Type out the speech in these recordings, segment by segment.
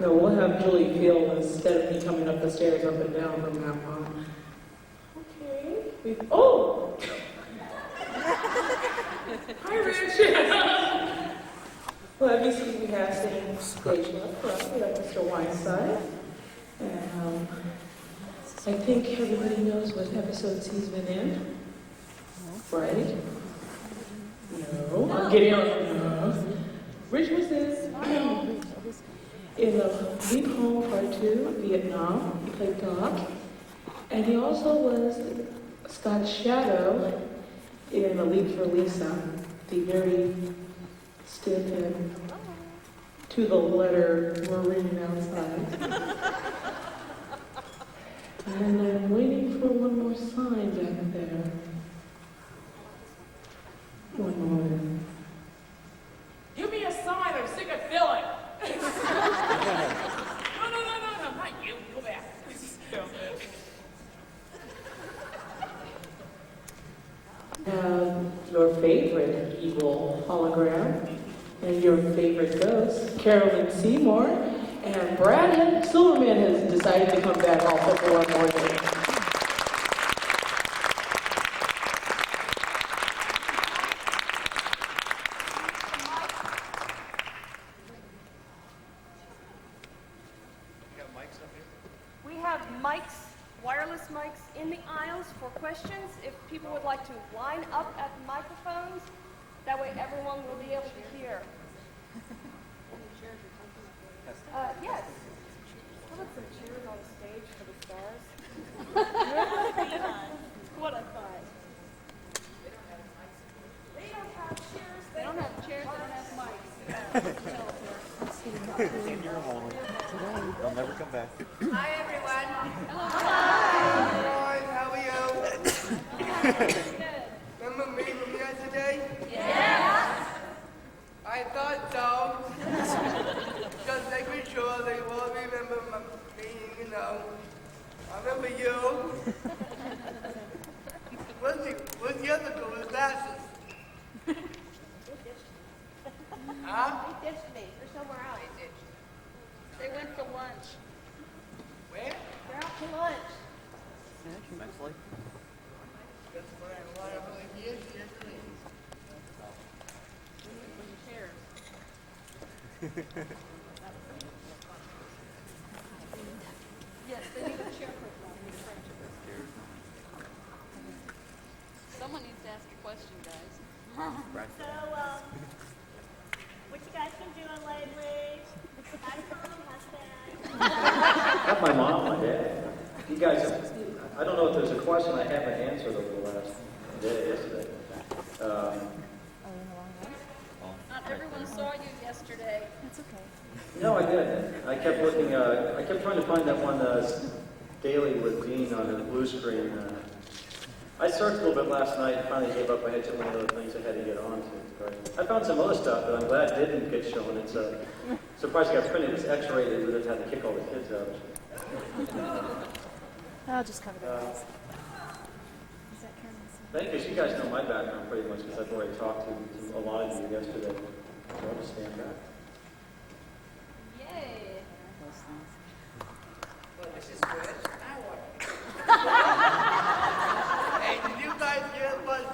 No, we'll have Julie feel instead of me coming up the stairs up and down from now on. Okay. Oh! Hi, Rich. Well, as you see, we have sitting stage left front. We have Mr. Whiteside. And I think everybody knows what episodes he's been in. Right? No. I'm getting on. No. Rich was in the Leap Home Part 2, Vietnam. He played Doc. And he also was Scott's shadow in The Leap for Lisa, the very stiff and to the letter we're reading outside. And I'm waiting for one more sign back there. One more. Give me a sign, I'm sick of filling. No, not you. Go back. Your favorite evil hologram and your favorite ghost, Carolyn Seymour, and Brad Silverman has decided to come back also for one more day. We have mics, wireless mics in the aisles for questions. If people would like to line up at the microphones, that way everyone will be able to hear. Yes. How about some chairs on stage for the stars? What a thought. They don't have chairs. They don't have chairs. They don't have mics. In your home. They'll never come back. Hi, everyone. Hi, how are you? Remember me from yesterday? Yeah. I thought so. Just making sure they will remember me, you know. I remember you. What's the other girl with glasses? Huh? They ditched me. They're somewhere else. They went for lunch. Where? They're out to lunch. Mentally. That's what I want to believe you. Yes, they need a chair for one. Someone needs to ask a question, guys. So, what you guys been doing lately? How's your husband? Not my mom, my dad. You guys, I don't know if there's a question I haven't answered over the last day yesterday. Not everyone saw you yesterday. That's okay. No, I didn't. I kept looking, I kept trying to find that one daily with Dean on the blue screen. I searched a little bit last night and finally gave up. I had too many other things I had to get on to. But I found some other stuff that I'm glad didn't get shown. It's surprised it got printed. It's X-rated. We didn't have to kick all the kids out. I'll just cover the eyes. Is that Thank you. You guys know my background pretty much because I've already talked to a lot of you yesterday. So I'll just stand back. Yay. Well, this is good. Hey, did you guys hear what,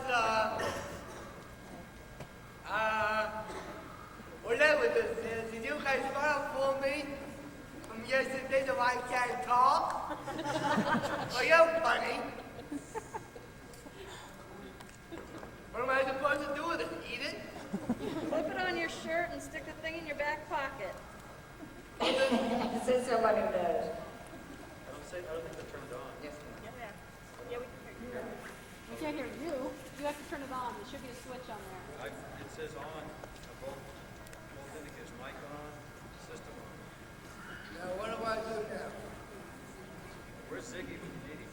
whatever this is? Did you guys file for me from yesterday that I can't talk? Well, you're funny. What am I supposed to do with it? Eat it? Flip it on your shirt and stick the thing in your back pocket. Since somebody knows. I don't think they're turned on. Yes, Yeah, we can hear you. We can't hear you. You have to turn it on. There should be a switch on there. It says on. Both indicators, mic on, system on. Now, what do I do now? Where's Ziggy when you need him?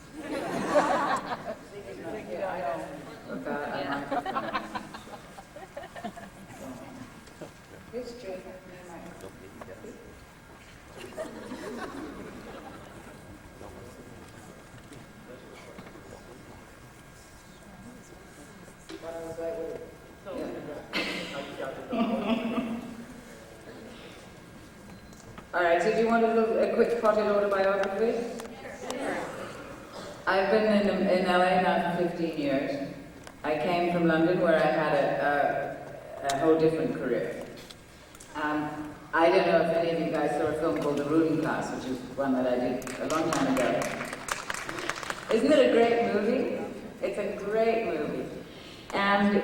It's true. All All right, so do you want a quick potted autobiography? I've been in LA now for 15 years. I came from London where I had a whole different career. I don't know if any of you guys saw a film called The Ruling Class, which is one that I did a long time ago. Isn't it a great movie? It's a great movie. And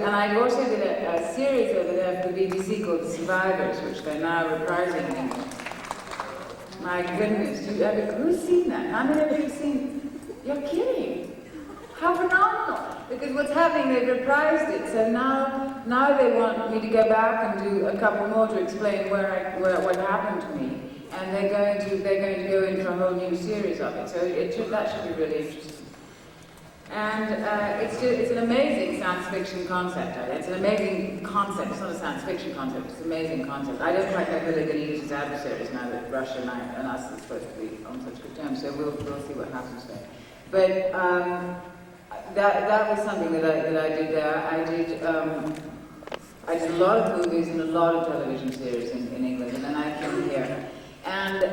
I also did a series over there for the BBC called The Survivors, which they're now reprising in England. My goodness, who's seen that? How many of you have seen? You're kidding. How phenomenal! Because what's happening, they've reprised it, so now they want me to go back and do a couple more to explain what happened to me. And they're going to go into a whole new series of it, so that should be really interesting. And it's an amazing science fiction concept. It's an amazing concept. It's not a science fiction concept, it's an amazing concept. I don't quite know who they're going to use as adversaries now that Russia and us are supposed to be on such good terms, so we'll see what happens there. But that was something that I did there. I did a lot of movies and a lot of television series in England, and then I came here. And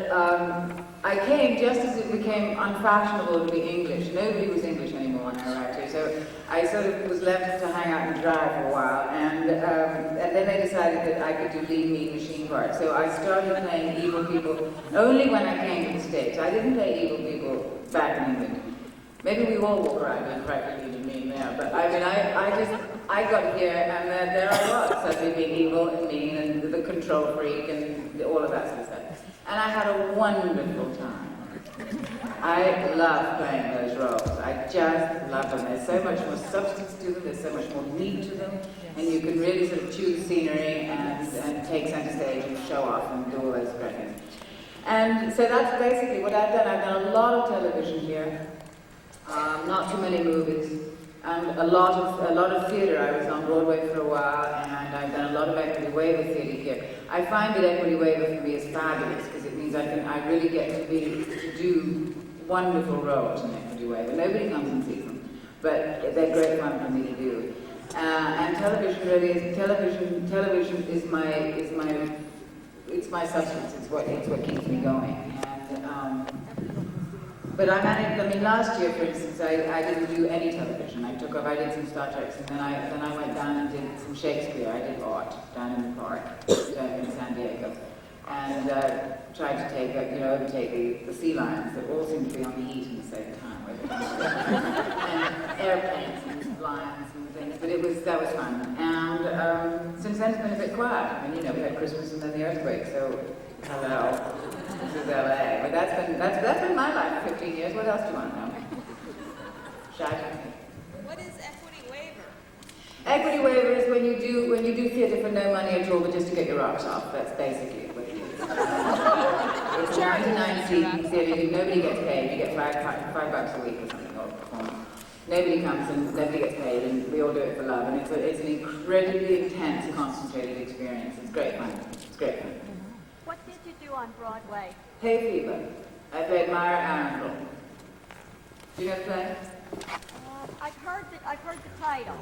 I came just as it became unfashionable to be English. Nobody was English anymore when I arrived here, so I sort of was left to hang out and drive for a while. And then they decided that I could do lead, mean machine parts. So I started playing evil people only when I came to the States. I didn't play evil people back in England. Maybe we all walk around being practically mean there, but I mean, I got here and there I was, suddenly being evil and mean and the control freak and all of that sort of stuff. And I had a wonderful time. I love playing those roles. I just love them. There's so much more substance to them, there's so much more meat to them, and you can really sort of chew the scenery and take center stage and show off and do all those great things. And so that's basically what I've done. I've done a lot of television here. Not too many movies, and a lot of theatre. I was on Broadway for a while, and I've done a lot of equity waiver theatre here. I find that equity waiver for me is fabulous because it means I really get to do wonderful roles in equity waiver. Nobody comes and sees them, but they're great fun for me to do. And television really is television is my substance. It's what keeps me going. And, but I managed, I mean, last year, for instance, I didn't do any television. I took off, I did some Star Treks, and then I went down and did some Shakespeare. I did art down in the park in San Diego. And tried to overtake the sea lions that all seem to be on the heat at the same time. And airplanes and lions and things, but that was fun. And since then it's been a bit quiet. I mean, we had Christmas and then the earthquake, so hello. This is LA, but that's been my life for 15 years. What else do you want to know? Shout at me. What is equity waiver? Equity waiver is when you do theatre for no money at all, but just to get your rocks off. That's basically what it is. It's a 99 theatre. Nobody gets paid. You get $5 a week or something, or performance. Nobody comes and nobody gets paid, and we all do it for love. And it's an incredibly intense, concentrated experience. It's great fun. It's great fun. What did you do on Broadway? Hay Fever. I played Myra Arundel. Do you know the play? I've heard the title.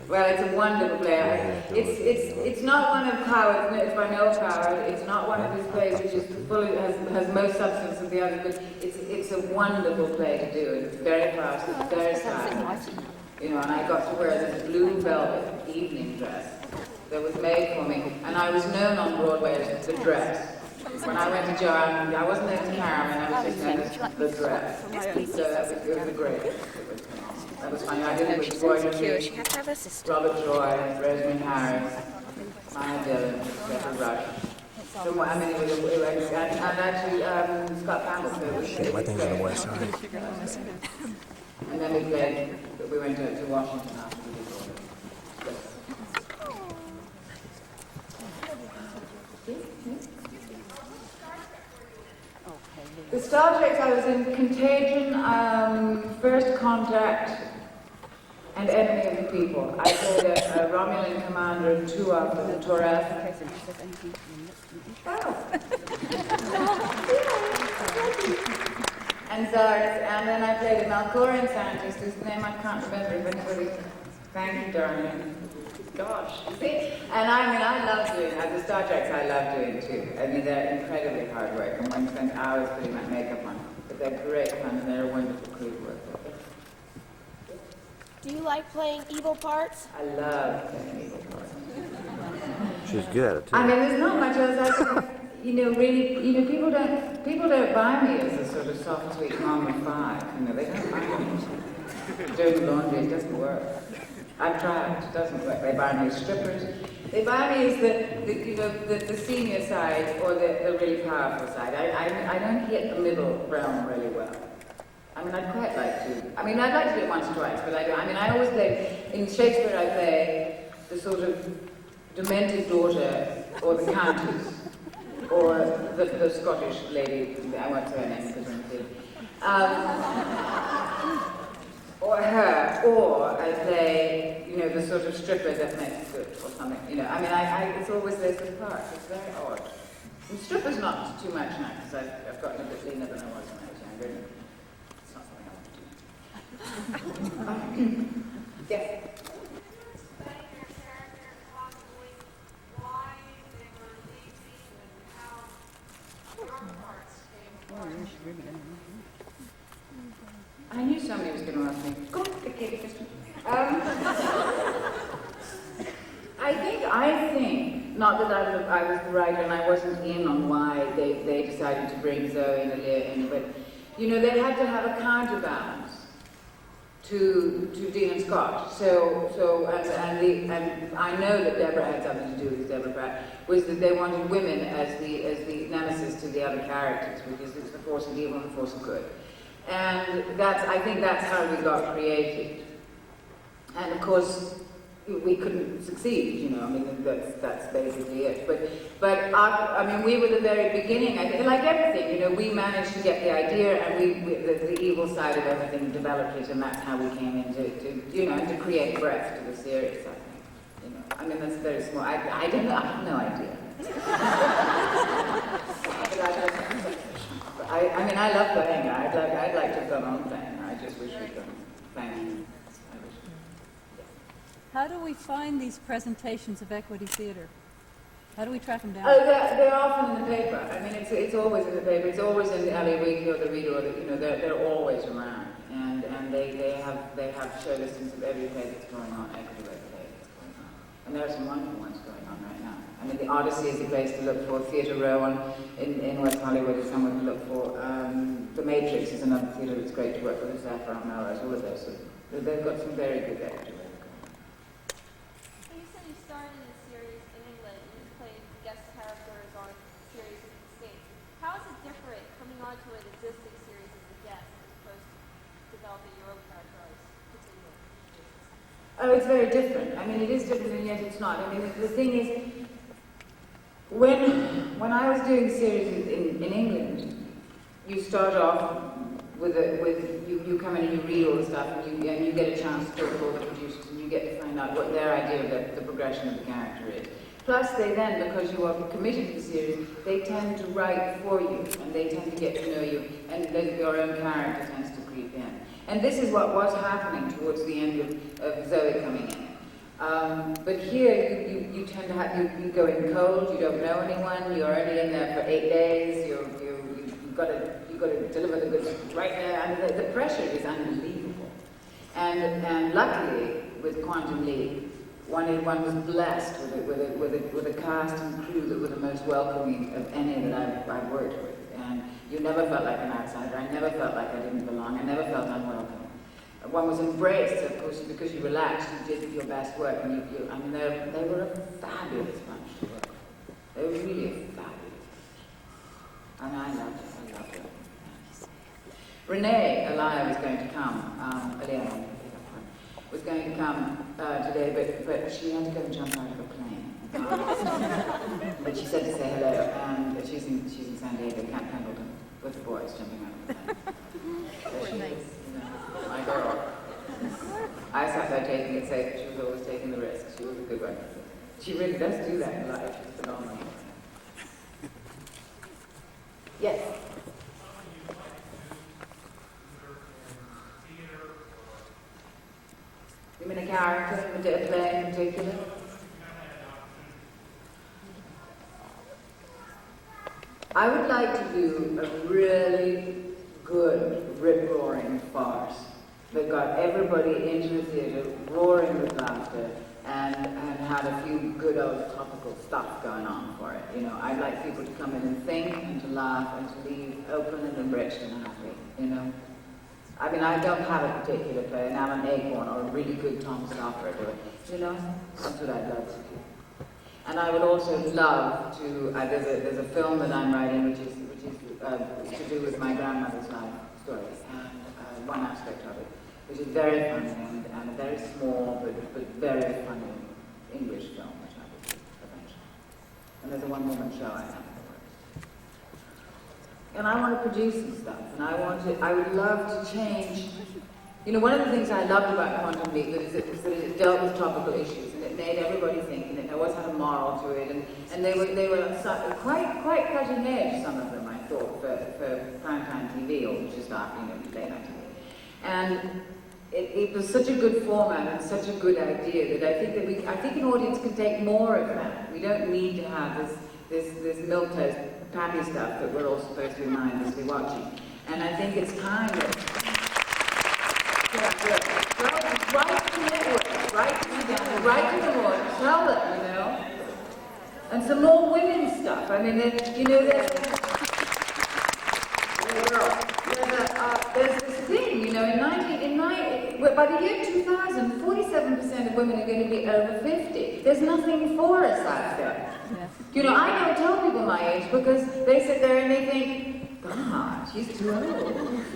Well, it's a wonderful play. It's not one of Howard. It's by Noel Coward. It's not one of his plays which is has most substance of the others, but it's a wonderful play to do. It's very fast. It's very silent. And I got to wear this blue velvet evening dress that was made for me, and I was known on Broadway as the dress. When I went to Joanne, I wasn't known as Carolyn, I was just known as the dress. So it was a great. That was funny. I did it with Roy Dupuis, Robert Troy, Rosemary Harris, Maya Dillon, Jeffrey Rush. So, I mean, it was and actually Scott Campbell. So it was My thing's on the west side. And then we went to Washington after we did all this. The Star Trek, I was in Contagion, First Contact, and Enemy of the People. I played a Romulan commander in two of them, Torres. And Zardes, and then I played a Malkorian scientist whose name I can't remember, if anybody... Thank you, darling. Gosh, you see? And I mean, I love doing, the Star Treks I love doing too. I mean, they're incredibly hard work, and one spends hours putting that makeup on. But they're great fun, and they're a wonderful crew to work with. Do you like playing evil parts? I love playing evil parts. She's good at it too. I mean, there's not much else I can, really, people don't buy me as a sort of soft, sweet mom of five. They don't buy me. Doing the laundry, it doesn't work. I've tried, it doesn't work. They buy me as strippers. They buy me as the senior side or the really powerful side. I don't hit the middle realm really well. I mean, I'd quite like to. I mean, I'd like to do it once or twice, but I don't. I mean, I always play, in Shakespeare I play the sort of demented daughter or the countess or the Scottish lady, I won't say her name because I'm kidding. Or her, or I play, the sort of stripper that makes good or something, I mean, it's always those sort of parts. It's very odd. And stripper's not too much now, because I've gotten a bit leaner than I was when I was younger. It's not something I want to do. Yes? I knew somebody was going to ask me. Go on, okay, question. I think, not that I was the writer and I wasn't in on why they decided to bring Zoe and Aaliyah in, but, they had to have a counterbalance to Dean and Scott. And I know that Deborah had something to do with Deborah Pratt, was that they wanted women as the nemesis to the other characters, because it's the force of evil and the force of good. And I think that's how we got created. And of course, we couldn't succeed, I mean, that's basically it. But I mean, we were the very beginning, I think, like everything, we managed to get the idea, and the evil side of everything developed it, and that's how we came into, to create breadth to the series, I think, I mean, that's very small. I don't know, I have no idea. I mean, I love playing her. I'd like to have gone on playing her. I just wish we'd gone playing. How do we find these presentations of equity theater? How do we track them down? Oh, they're often in the paper. I mean, it's always in the paper. It's always in the LA Weekly or the Reader, or they're always around. And they have show listings of every play that's going on, equity play that's going on. And there are some wonderful ones going on right now. I mean, the Odyssey is a place to look for. Theatre Row in West Hollywood is somewhere to look for. The Matrix is another theatre that's great to work with. Zafir on Melrose, all of those. They've got some very good equity work. So you said you started in a series in England and you played guest characters on series in the States. How is it different coming onto an existing series as a guest as opposed to developing your own character as continuing? Oh, it's very different. I mean, it is different, and yet it's not. I mean, the thing is, when I was doing series in England, you start off with you come in and you read all the stuff, and you get a chance to talk to all the producers, and you get to find out what their idea of the progression of the character is. Plus, they then, because you are committed to the series, they tend to write for you, and they tend to get to know you, and your own character tends to creep in. And this is what was happening towards the end of Zoe coming in. But here, you tend to have, you go in cold, you don't know anyone, you're only in there for 8 days, you've got to deliver the goods right there, and the pressure is unbelievable. And luckily, with Quantum Leap, one was blessed with a cast and crew that were the most welcoming of any that I've worked with. And you never felt like an outsider. I never felt like I didn't belong. I never felt unwelcome. One was embraced, of course, because you relaxed, you did your best work, and I mean, they were a fabulous bunch to work with. They were really a fabulous bunch. And I loved it. Renee Elia was going to come, was going to come today, but she had to go and jump out of a plane. But she said to say hello, and she's in San Diego, Camp Pendleton, with the boys jumping out of the plane. So she is, my girl. I sat there taking it safe, she was always taking the risk. She was a good one. She really does do that in life. She's phenomenal. Yes? You mean a character, a play in particular? I would like to do a really good, rip-roaring farce that got everybody into the theatre roaring with laughter and had a few good old topical stuff going on for it. You know, I'd like people to come in and think and to laugh and to leave open and enriched and happy, you know. I mean, I don't have a particular play, an Alan Aycorn or a really good Tom Stoppard, or, you know, that's what I'd love to do. And I would also love to, there's a film that I'm writing which is to do with my grandmother's life story, and one aspect of it, which is very funny and a very small but very funny English film, which I will do eventually. And there's a one-woman show I have. And I want to produce some stuff, and I would love to change. You know, one of the things I loved about Quantum Leap is that it dealt with topical issues, and it made everybody think, and it always had a moral to it, and they were quite cutting edge, some of them, I thought, for primetime TV, or just after, you know, late night TV. And it was such a good format and such a good idea that I think an audience can take more of that. We don't need to have this milquetoast patty stuff that we're all supposed to be mindlessly watching. And I think it's time that write to the network, write to the Lord, tell them, you know. And some more women's stuff. I mean, you know, there's this thing, you know, by the year 2000, 47% of women are going to be over 50. There's nothing for us out there. Yes. You know, I don't tell people my age because they sit there and they think, God, she's too old.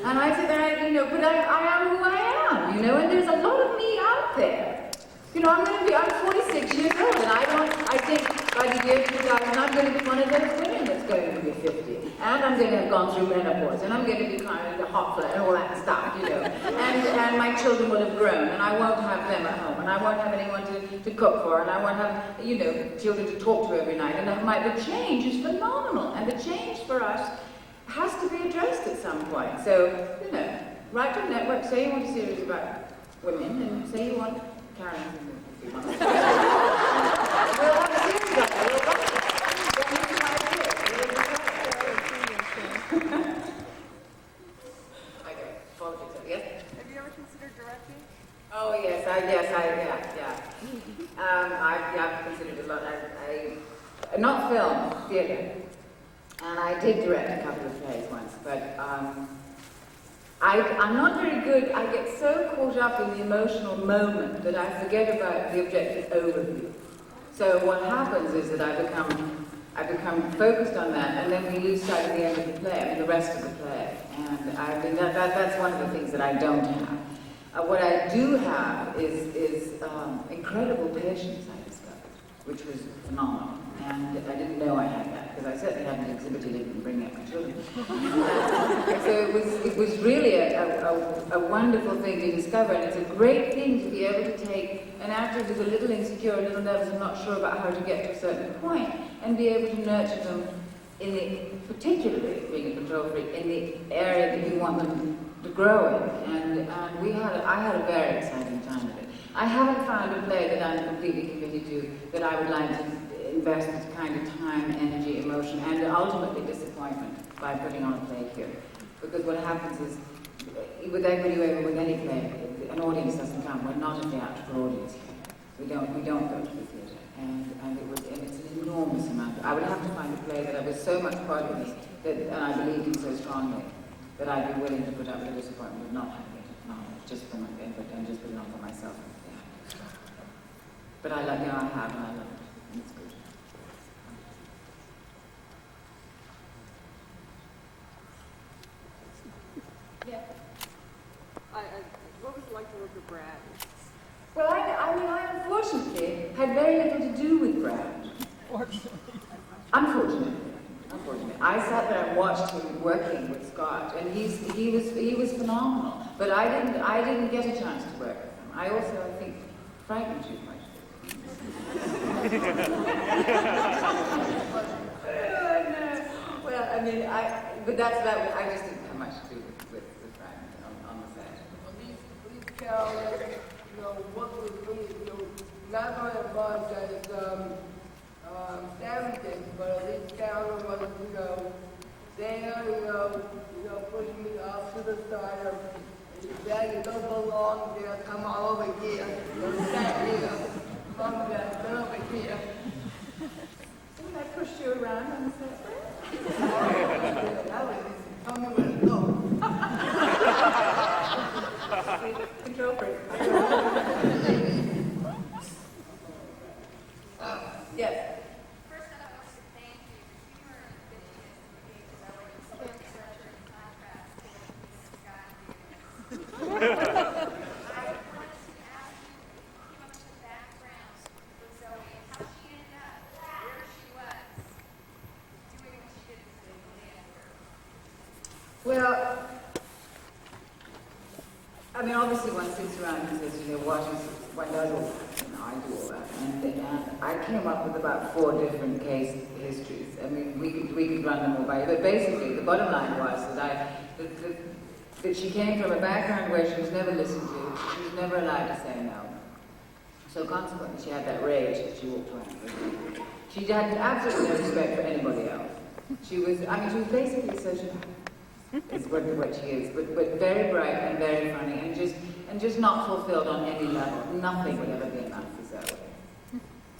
And I sit there, you know, but I am who I am, you know, and there's a lot of me out there. You know, I'm 46 years old, and I think by the year 2000, I'm going to be one of those women that's going to be 50. And I'm going to have gone through menopause, and I'm going to be kind of the hot flat and all that stuff, you know. And my children will have grown, and I won't have them at home, and I won't have anyone to cook for, and I won't have, you know, children to talk to every night. And the change is phenomenal, and the change for us has to be addressed at some point. So, you know, write to a network, say you want a series about women, and say you want Carolyn Seymour. We'll have a series about it. We'll watch it. Okay, politics. Yes? Have you ever considered directing? Oh yes, I've considered a lot. Not film, theatre, and I did direct a couple of plays once, but I'm not very good. I get so caught up in the emotional moment that I forget about the objective overview. So what happens is that I become focused on that, and then we lose sight of the end of the play, I mean the rest of the play. And I mean that's one of the things that I don't have. What I do have is incredible patience, I discovered, which was phenomenal. And I didn't know I had that, because I certainly hadn't exhibited it in bringing up my children. So it was really a wonderful thing to discover, and it's a great thing to be able to take an actor who's a little insecure, a little nervous, and not sure about how to get to a certain point, and be able to nurture them particularly being a control freak, in the area that you want them to grow in. And I had a very exciting time with it. I haven't found a play that I'm completely committed to that I would like to invest this kind of time, energy, emotion, and ultimately disappointment by putting on a play here. Because what happens is, with Equity Waiver, with any play, an audience doesn't come. We're not a theatrical audience here. We don't go to the theatre. And it's an enormous amount. I would have to find a play that was so much part of me, and I believed in so strongly, that I'd be willing to put up with the disappointment of not having it, just for my benefit, and just put it on for myself. Yeah. But I have, and I love it, and it's good. Yeah. What was it like to work with Brad? Well, I unfortunately had very little to do with Brad. Unfortunately. I sat there and watched him working with Scott, and he was phenomenal. But I didn't get a chance to work with him. I also, I think, frightened too much. Well, I mean, but I just didn't have much to do with Brad on the set. Please tell, you know, what was really, you know, not only involved as everything, but at least Carolyn was, you know, there, push me off to the side of there, you don't belong there, come all over here. You stand here, come there, come over here. I pushed you around on the set. That was easy. Tell me where to go. Control freak. Yes. First, I want to thank you. You were a good because you gave such a contrast to what you got here. I wanted to ask you, came up with the background with Zoe and how she ended up where she was, doing what she did as a dancer. Well, I mean, obviously one sits around and says, one does all that, I do all that. And I came up with about 4 different case histories. I mean, we could run them all by you, but basically the bottom line was that she came from a background where she was never listened to, she was never allowed to say no. So consequently, she had that rage that she walked around with. She had absolutely no respect for anybody else. She was basically a sociopath. Is what she is, but very bright and very funny, and just not fulfilled on any level. Nothing would ever be enough for Zoe.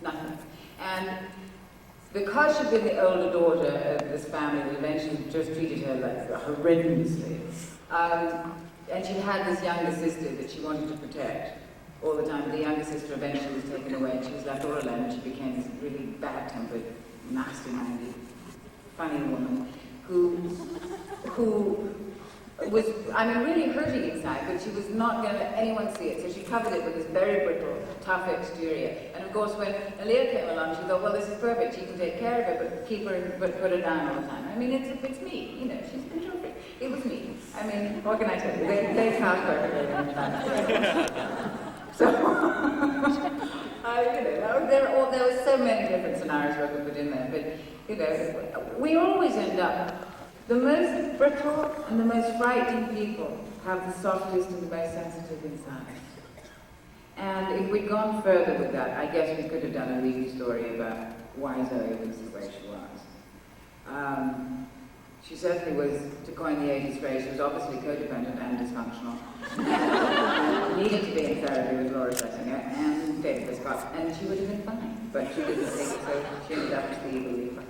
Nothing. And because she'd been the older daughter of this family that eventually just treated her like horrendously, and she had this younger sister that she wanted to protect all the time. The younger sister eventually was taken away, and she was left all alone, and she became this really bad-tempered, nasty, mangy, funny woman who was, really hurting inside, but she was not going to let anyone see it. So she covered it with this very brittle, tough exterior. And of course, when Aaliyah came along, she thought, well, this is perfect. She can take care of it, but put her down all the time. I mean, it's me. She's a control freak. It was me. I mean, what can I tell you? They found perfectly on time. So, there were so many different scenarios we could put in there. But, we always end up. The most brittle and the most frightened people have the softest and the most sensitive inside. And if we'd gone further with that, I guess we could have done a weekly story about why Zoe was the way she was. She certainly was, to coin the 80s phrase, she was obviously codependent and dysfunctional. Needed to be in therapy with Laura Schlesinger and David Scott, and she would have been fine. But she didn't take it, so she ended up as the evil leader.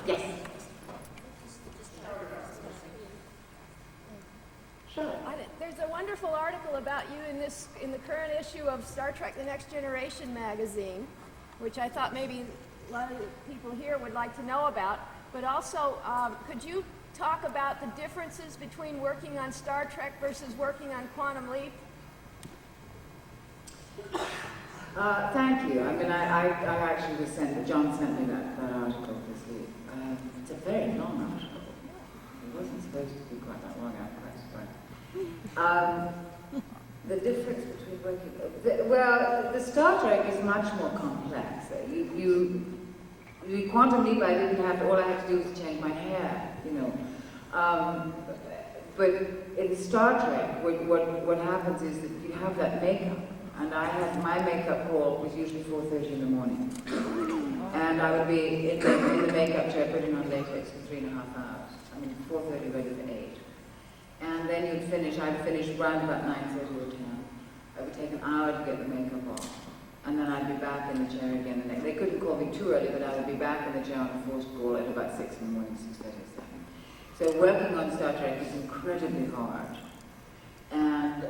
Yes. Sure. There's a wonderful article about you in the current issue of Star Trek: The Next Generation magazine, which I thought maybe a lot of people here would like to know about. But also, could you talk about the differences between working on Star Trek versus working on Quantum Leap? Thank you. I mean, I actually was John sent me that article this week. It's a very long article. It wasn't supposed to be quite that long, I'm quite surprised. The difference between working... the Star Trek is much more complex. The Quantum Leap, I didn't have to, all I had to do was change my hair, but in Star Trek, what happens is that you have that makeup. And my makeup call was usually 4:30 in the morning. And I would be in the makeup chair putting on latex for 3.5 hours. 4:30 ready for 8. And then I'd finish around about 9:30 or 10. It would take an hour to get the makeup off. And then I'd be back in the chair again. And they couldn't call me too early, but I would be back in the chair on a forced call at about 6 in the morning, 6:30 or 7. So working on Star Trek is incredibly hard. And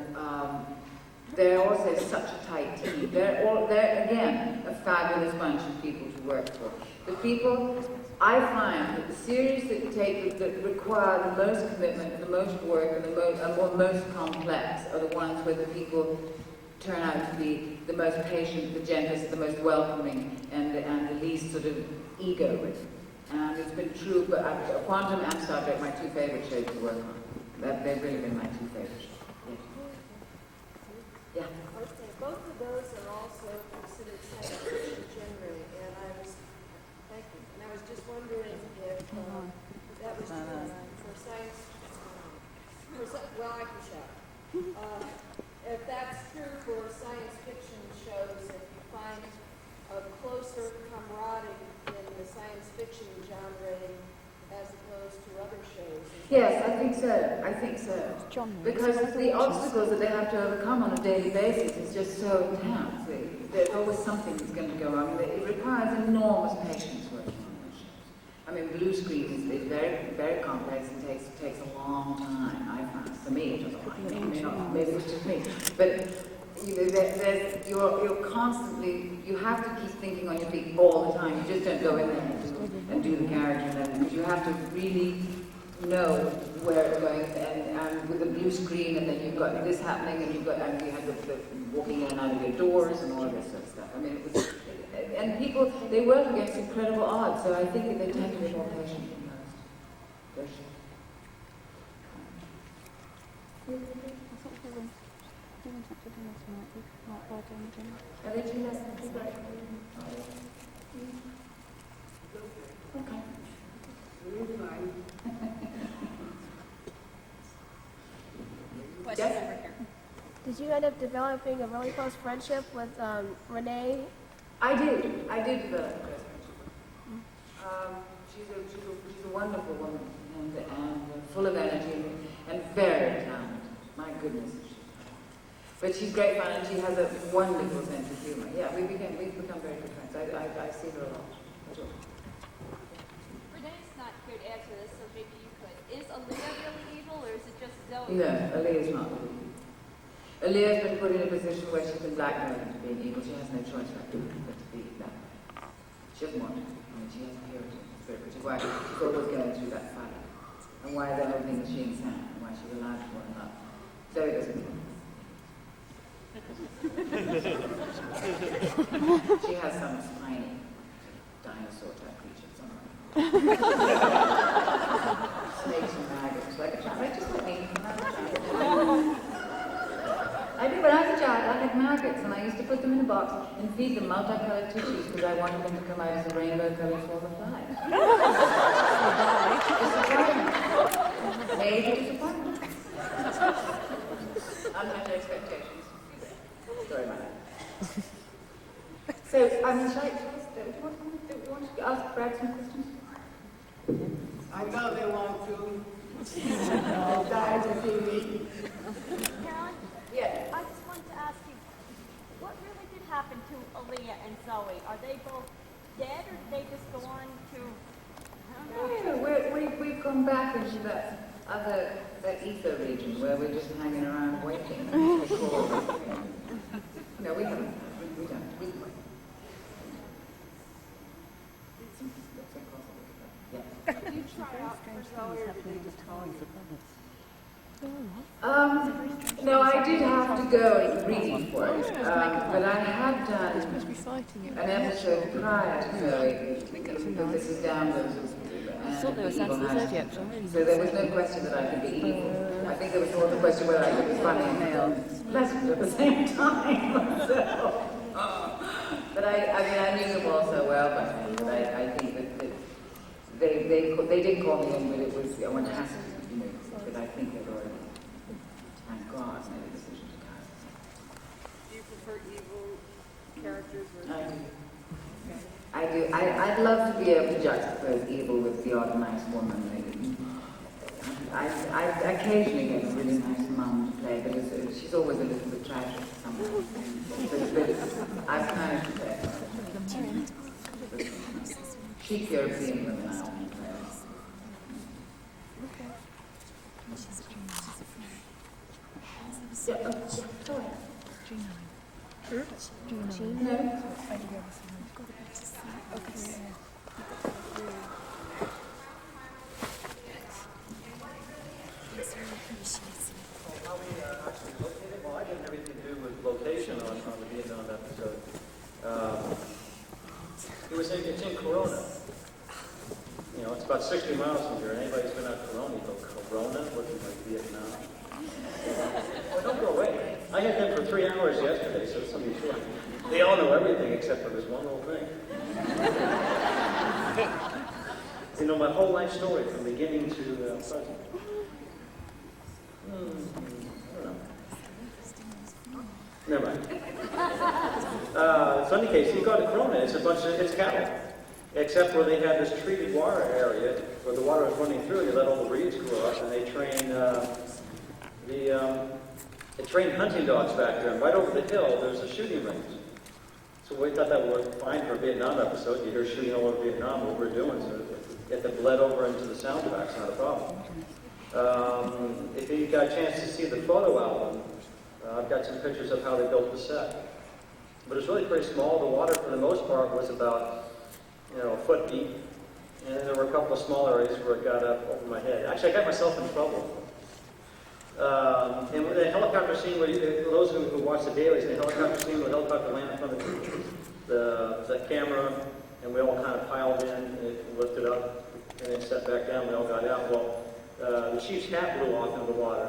they're also such a tight team. They're again a fabulous bunch of people to work for. The people, I find that the series that require the most commitment, the most work, and the most complex are the ones where the people turn out to be the most patient, the gentlest, the most welcoming, and the least sort of egoist. And it's been true, but Quantum and Star Trek, my 2 favorite shows to work on. They've really been my 2 favorite shows. Yeah. Okay, both of those are also considered science fiction generally, and I was just wondering if that was for science. I can shout. If that's true for science fiction shows, if you find a closer camaraderie in the science fiction genre as opposed to other shows. Yes, I think so. I think so. Because the obstacles that they have to overcome on a daily basis is just so intense. There's always something that's going to go wrong. It requires enormous patience working on those shows. I mean, blue screen is very, very complex and takes a long time. I find, for me, it doesn't like maybe it's just me, but you're constantly, you have to keep thinking on your feet all the time. You just don't go in there and do the character, because you have to really know where it's going. And with the blue screen, and then you've got this happening, and you have the walking in and out of your doors and all this sort of stuff. I mean, it was, and people, they work against incredible odds, so I think that they tend to be more patient than most. Okay. Question over here. Did you end up developing a really close friendship with Renee? I did develop a close friendship. She's a wonderful woman and full of energy and very talented. My goodness. But she's great fun and she has a wonderful sense of humor. Yeah, we've become very good friends. I see her a lot. Renee's not here to answer this, so maybe you could. Is Aaliyah really evil, or is it just Zoe? No, Aaliyah's not really evil. Aaliyah's been put in a position where she can blackmail into being evil. She has no choice but to be that. She doesn't want to. I mean, she has a purity spirit, which is why she's always going through that fight. And why they're hoping that she and Sam, and why she's allowed to fall in love. Zoe doesn't care. She has some tiny dinosaur type creature somewhere. Snakes and maggots, like a child. Like just like me. I did when I was a child. I had maggots, and I used to put them in a box and feed them multicolored tissues because I wanted them to come out as a rainbow-colored swarm of flies. Disappointment. Major disappointment. Unmet expectations. Sorry about that. So, do you want to ask Brad some questions? I know they want to. They're dying to see me. Carolyn? Yeah. I just wanted to ask you, what really did happen to Aaliyah and Zoe? Are they both dead, or did they just go on to... We've gone back into that ether region where we're just hanging around waiting. No, we haven't. We don't. We wait. Yeah. Did you try out for Zoe, or did they just call you? No, I did have to go and read for it, but I had done an episode prior to Zoe. This is down so there was no question that I could be evil. I think there was more the question whether I could be funny and pleasant at the same time. So, but I knew them all so well, but I think that they did call me in, but it was one has to, but I think they'd already, thank God, made a decision to cast. Do you prefer evil characters or... I do. I'd love to be able to juxtapose evil with the odd nice woman. I occasionally get a really nice mum to play, but she's always a little bit tragic somehow. But I've managed to play her. Cheap European women I want to play. Yeah, go ahead. No. How we actually located? Well, I didn't have anything to do with location on the Vietnam episode. It's in Corona. You know, it's about 60 miles from here. Anybody who's been out to Corona, you go, Corona, looking like Vietnam. Well, don't go away. I had them for 3 hours yesterday, so somebody sure. They all know everything except for this one little thing. You know, my whole life story from beginning to present. I don't know. Never mind. So in any case, you go to Corona, it's cattle. Except where they have this treated water area where the water is running through, you let all the reeds grow up, and they train hunting dogs back there. And right over the hill, there's a shooting range. So we thought that would work fine for a Vietnam episode. You hear shooting all over Vietnam, what we're doing, so if it bled over into the soundtrack's not a problem. If you got a chance to see the photo album, I've got some pictures of how they built the set. But it's really pretty small. The water, for the most part, was about, a foot deep. And there were a couple of small areas where it got up over my head. Actually, I got myself in trouble. And with the helicopter scene, where those who watch the dailies, the helicopter scene, the helicopter landed in front of the camera, and we all kind of piled in, and it lifted up, and then set back down, we all got out. Well, the chief's hat blew off into the water.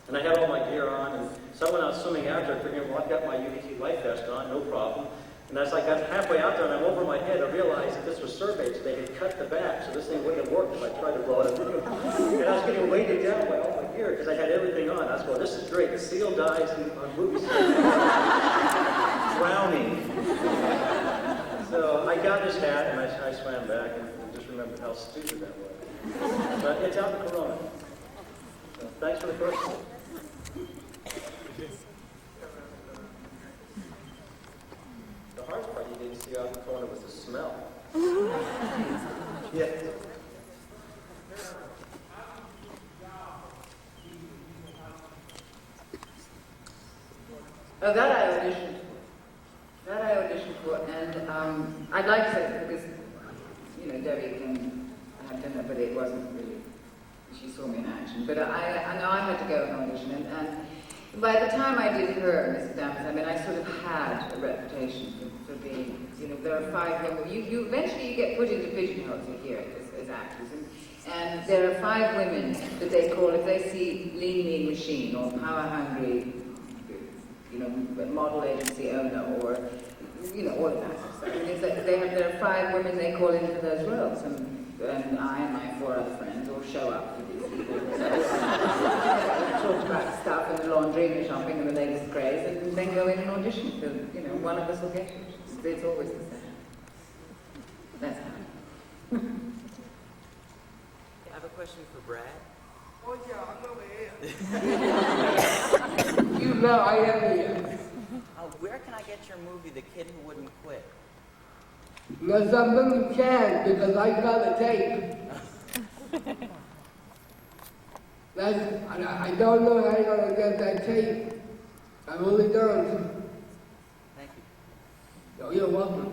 And I had all my gear on, and so I went out swimming after, figuring, well, I've got my UVT life vest on, no problem. And as I got halfway out there and I'm over my head, I realized that this was surveyed, so they had cut the back, so this thing wouldn't have worked if I tried to blow it through. And I was getting weighted down by all my gear because I had everything on. I was well, this is great. The seal dies on movie set. Drowning. So I got this hat and I swam back and just remembered how stupid that was. But it's out in Corona. So thanks for the question. The hardest part you didn't see out in the corner was the smell. Yeah. Oh, that I auditioned for, and I'd like to say, because, Debbie came, I had dinner, but it wasn't really, she saw me in action. But I know I had to go and audition, and by the time I did her, Mrs. Dampers, I sort of had a reputation for being, there are 5 women, you eventually you get put into pigeonholes here as actors, and there are 5 women that they call, if they see lean, mean machine, or power hungry, model agency owner, or, all of that stuff. There are 5 women they call into those roles, and I and my 4 other friends all show up for these people. Talk about stuff in the laundry and the shopping and the latest craze, and then go in and audition. So, one of us will get it. It's always the same. That's how. I have a question for Brad. Oh yeah, I'm over here. You know I am here. Where can I get your movie, The Kid Who Wouldn't Quit? No, something you can, because I got a tape. I don't know how you're going to get that tape. I really don't. Thank you. Oh, you're welcome.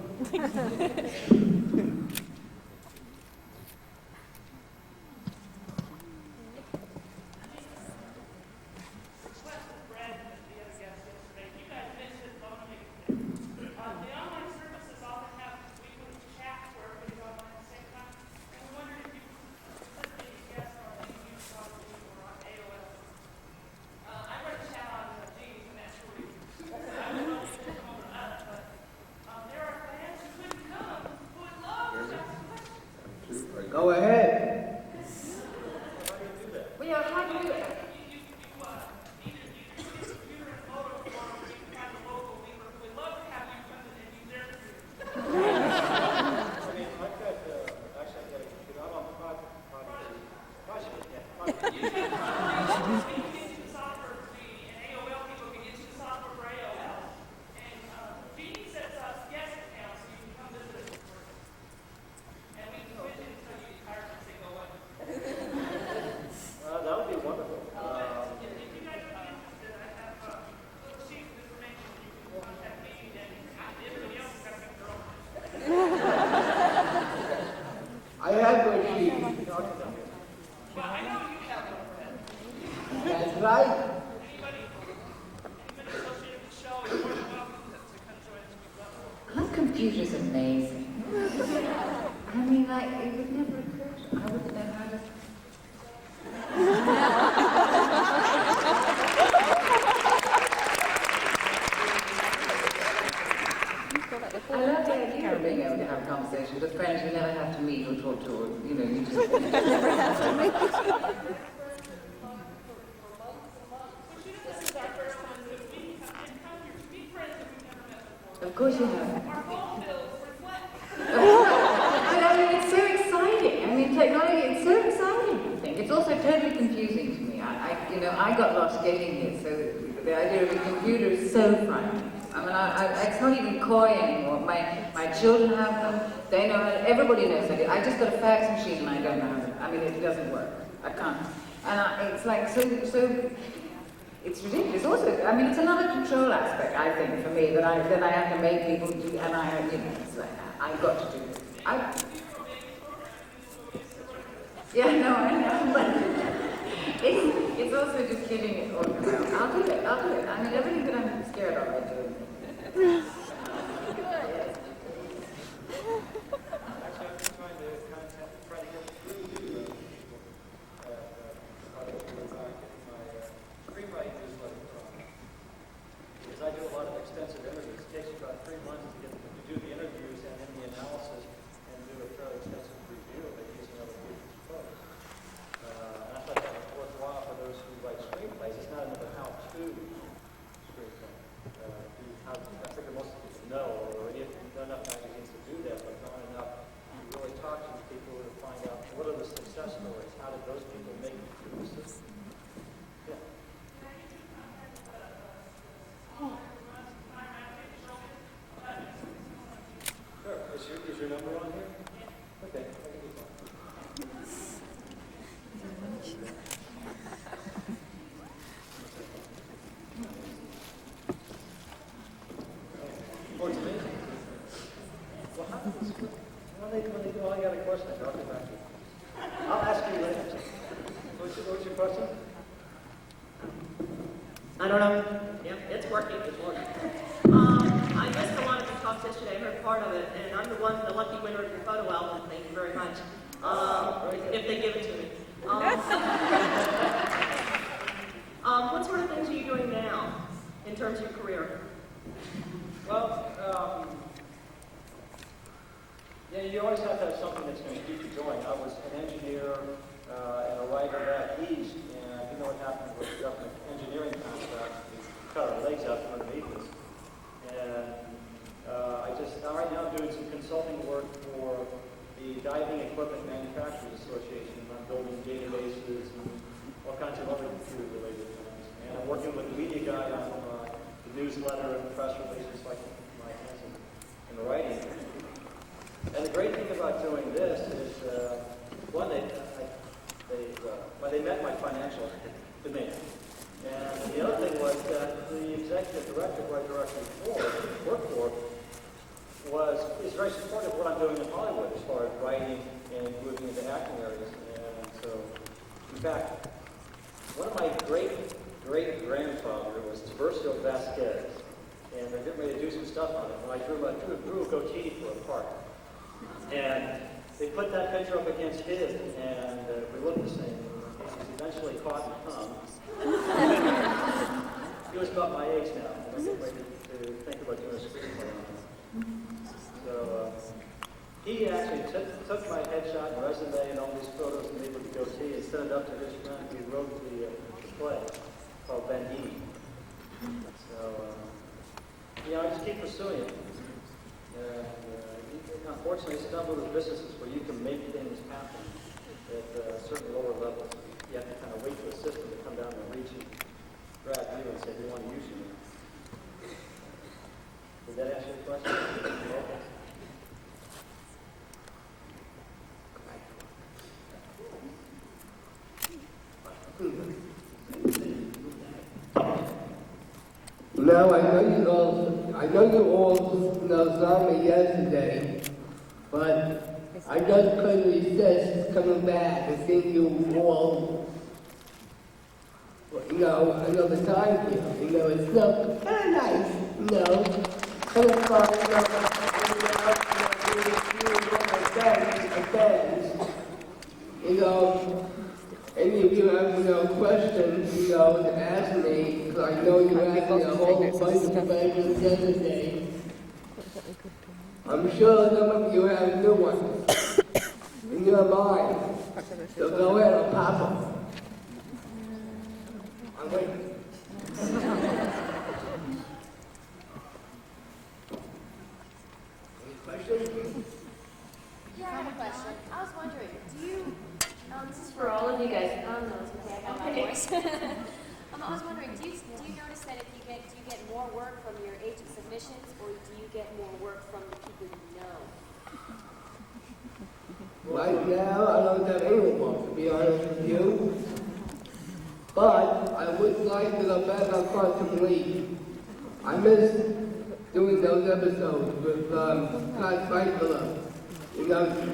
Go ahead. Well, how do you do it? I have no sheet. That's right. Her computer's amazing. I mean, it would never occur to me. I wouldn't know how to... I love the idea of being able to have a conversation with friends you never have to meet or talk to, or, you just... never have to meet. This is our first time to meet. course you have. But I mean, it's so exciting. I mean, technology, it's so exciting, I think. It's also totally confusing to me. I got lost getting here, so the idea of a computer is so frightening. I mean, it's not even coy anymore. My children have them. They know how to, everybody knows how to. I just got a fax machine and I don't know how to. I mean, it doesn't work. I can't. And it's like, so, it's ridiculous. Also, I mean, it's another control aspect, I think, for me, that I have to make people do, and I have, it's like, I've got to do this. Yeah, no, I know, but it's also just killing it all around. I'll do it. I mean, everything that I'm scared of, I do. Actually, I've been trying to get through my screenwriting newsletter because I do a lot of extensive interviews. It takes about 3 months to do the interviews and then the analysis and do a fairly extensive review of it using other people's photos. And I thought that was worthwhile for those who write screenplays. It's not another how-to screenplay. I figure most people know, or if you've done enough magazines to do that, but not enough to really talk to people to find out what are the success stories. How did those people make it through the system? Yeah. Sure. Is your number on here? Okay. I can do that. Oh, it's amazing. Well, how does this work? When they do all you got a question, I'll get back to you. I'll ask you later. What's your question? I don't know. Yep, it's working. It's working. I missed a lot of the talks yesterday. I heard part of it, and I'm the lucky winner of your photo album. Thank you very much. If they give it to me. What sort of things are you doing now in terms of your career? Well, yeah, you always have to have something that's going to keep you going. I was an engineer and a writer back east, and you know what happened with the government engineering contract. We cut our legs out from underneath us. And right now I'm doing some consulting work for the Diving Equipment Manufacturers Association. I'm building databases and all kinds of other computer-related things. And I'm working with a media guy on the newsletter and press releases, like my hands in the writing. And the great thing about doing this is, one, they met my financial demand. And the other thing was that the executive director who I directly worked for is very supportive of what I'm doing in Hollywood as far as writing and moving into acting areas. And so, in fact, one of my great-grandfather was Tiburcio Vasquez, and they're getting ready to do some stuff on it. And I drew a goatee for a part. And they put that picture up against his, and we looked the same. He's eventually caught and hung. He was about my age now, and we're getting ready to think about doing a screenplay on him. So he actually took my headshot and resume and all these photos and made with the goatee and sent it up to his friend who wrote the play called Ben E. So, I just keep pursuing it. Unfortunately, it's not one of those businesses where you can make things happen at certain lower levels. You have to kind of wait for the system to come down and reach you, grab you, and say, we want to use you. Did that answer your question? No, I know you all saw me yesterday, but I just couldn't resist coming back and seeing you all, another time here. It's so kind of nice, kind of fun, any of you have questions, to ask me, because I know you asked me a whole bunch of questions yesterday. I'm sure some of you have new ones in your mind, so go ahead and pop them. I'm waiting. more work from your agent submissions, or do you get more work from the people you know? Right now, I don't have any work, to be honest with you. But I would like to go back on Quantum Leap. I miss doing those episodes with Todd Feitler. You know,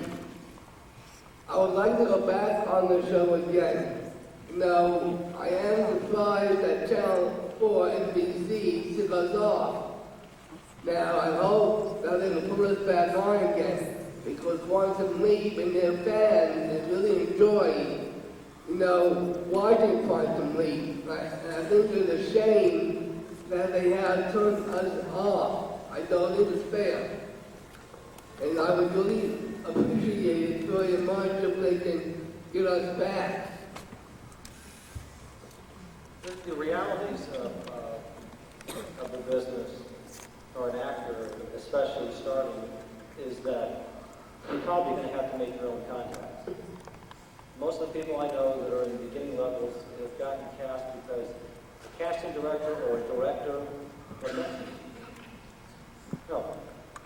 I would like to go back on the show again. You know, I am surprised that Channel 4 NBC took us off. Now, I hope that they will put us back on again, because Quantum Leap and their fans, they really enjoy, you know, watching Quantum Leap. And I think it's a shame that they have turned us off. I don't think it's fair. And I would really appreciate it very much if they can get us back. The realities of the business for an actor, especially starting, is that you're probably going to have to make your own contracts. Most of the people I know that are in the beginning levels have gotten cast because a casting director or a director,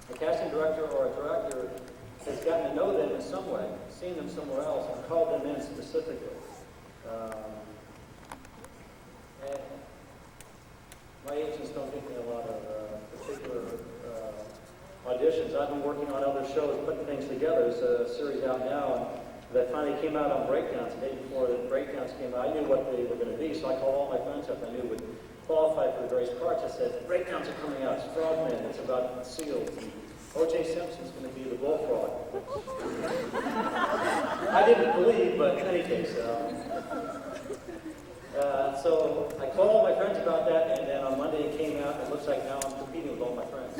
a casting director or a director has gotten to know them in some way, seen them somewhere else, and called them in specifically. And my agents don't give me a lot of particular auditions. I've been working on other shows, putting things together. There's a series out now that finally came out on Breakdowns. The day before the Breakdowns came out, I knew what they were going to be, so I called all my friends up I knew would qualify for the various parts. I said, Breakdowns are coming out. It's Frogman. It's about seals. O.J. Simpson's going to be the bullfrog. I didn't believe, but in any case. So I called all my friends about that, and then on Monday it came out, and it looks like now I'm competing with all my friends.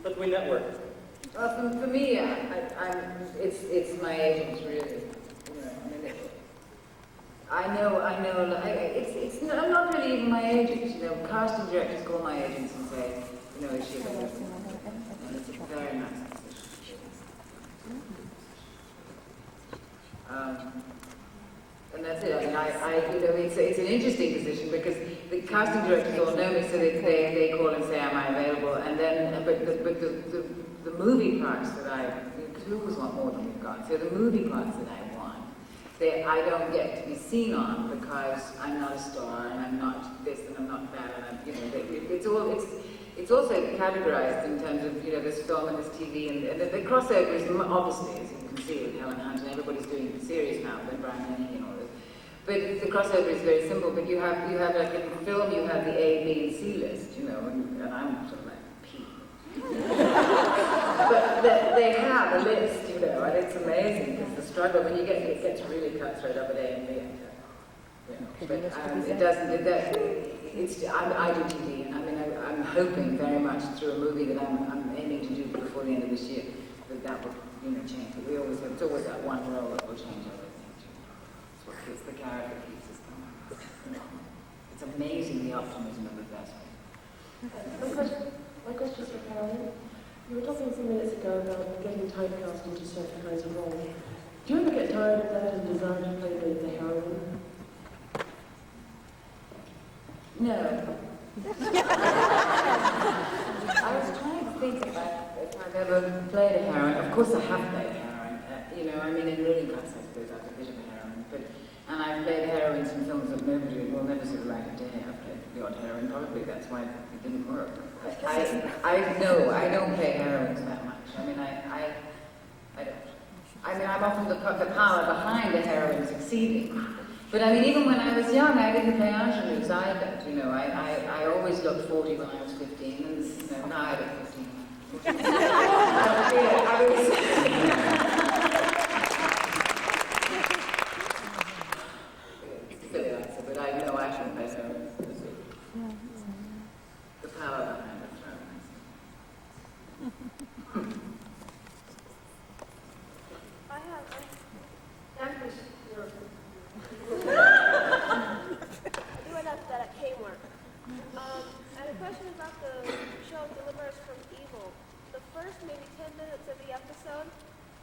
But we network. For me, it's my agents really. You know, I know. It's not really even my agents. You know, casting directors call my agents and say, you know, is she available? And it's very nice. And that's it. I mean, you know, it's an interesting position because the casting directors all know me, so they call and say, am I available? And then, but the movie parts that because we always want more than we've got. So the movie parts that I want, I don't get to be seen on because I'm not a star and I'm not this and I'm not that, and I'm, you know, it's also categorized in terms of, you know, this film and this TV, and the crossover is obviously, as you can see with Helen Hunt, and everybody's doing the series now, with Brian Denny and all this. But the crossover is very simple, but you have like in film, you have the A, B, and C list, you know, and I'm sort of like P. But they have a list, you know, and it's amazing, because the struggle, when it gets really cutthroat up at A and B, you know, but it doesn't, I do TV, and I mean, I'm hoping very much through a movie that I'm aiming to do before the end of this year, that will, you know, change. But we always have, it's always that one role that will change everything. It's what keeps the character keeps us going. You know, it's amazing the optimism of the best. My question is for Carolyn. You were talking a few minutes ago about getting typecast into certain kinds of roles. Do you ever get tired of that and desire to play the heroine? No. I was trying to think if I've ever played a heroine. Of course I have played a heroine. You know, I mean, in reading class I suppose I'm a bit of a heroine. And I've played heroines in films that nobody will never see the light of day. I've played the odd heroine, probably that's why it didn't work. I don't play heroines that much. I mean, I don't. I mean, I'm often the power behind the heroine succeeding. But I mean, even when I was young, I didn't play ingenues either. You know, I always looked 40 when I was 15, and you know, now I look 15. Silly answer, but I know I shouldn't play heroines. The power behind the throne. I have I do enough that at Kmart. I had a question about the show Deliver Us from Evil. The first maybe 10 minutes of the episode,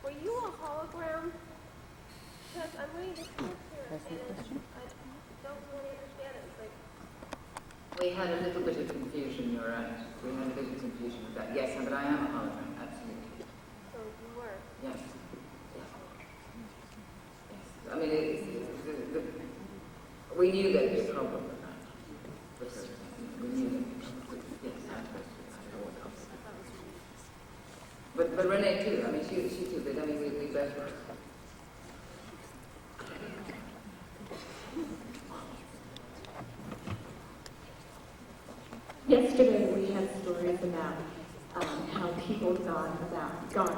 were you a hologram? Because I'm reading the script here and I don't really understand it. It's like We had a little bit of confusion, you're right. We had a bit of confusion with that. Yes, but I am a hologram, absolutely. So you were. Yes. Yes. Yes. I mean, we knew there'd be a problem with that. Because we knew that. Yes, but Renee too. I mean, she too. But I mean, we both were. Yesterday we had stories about how people got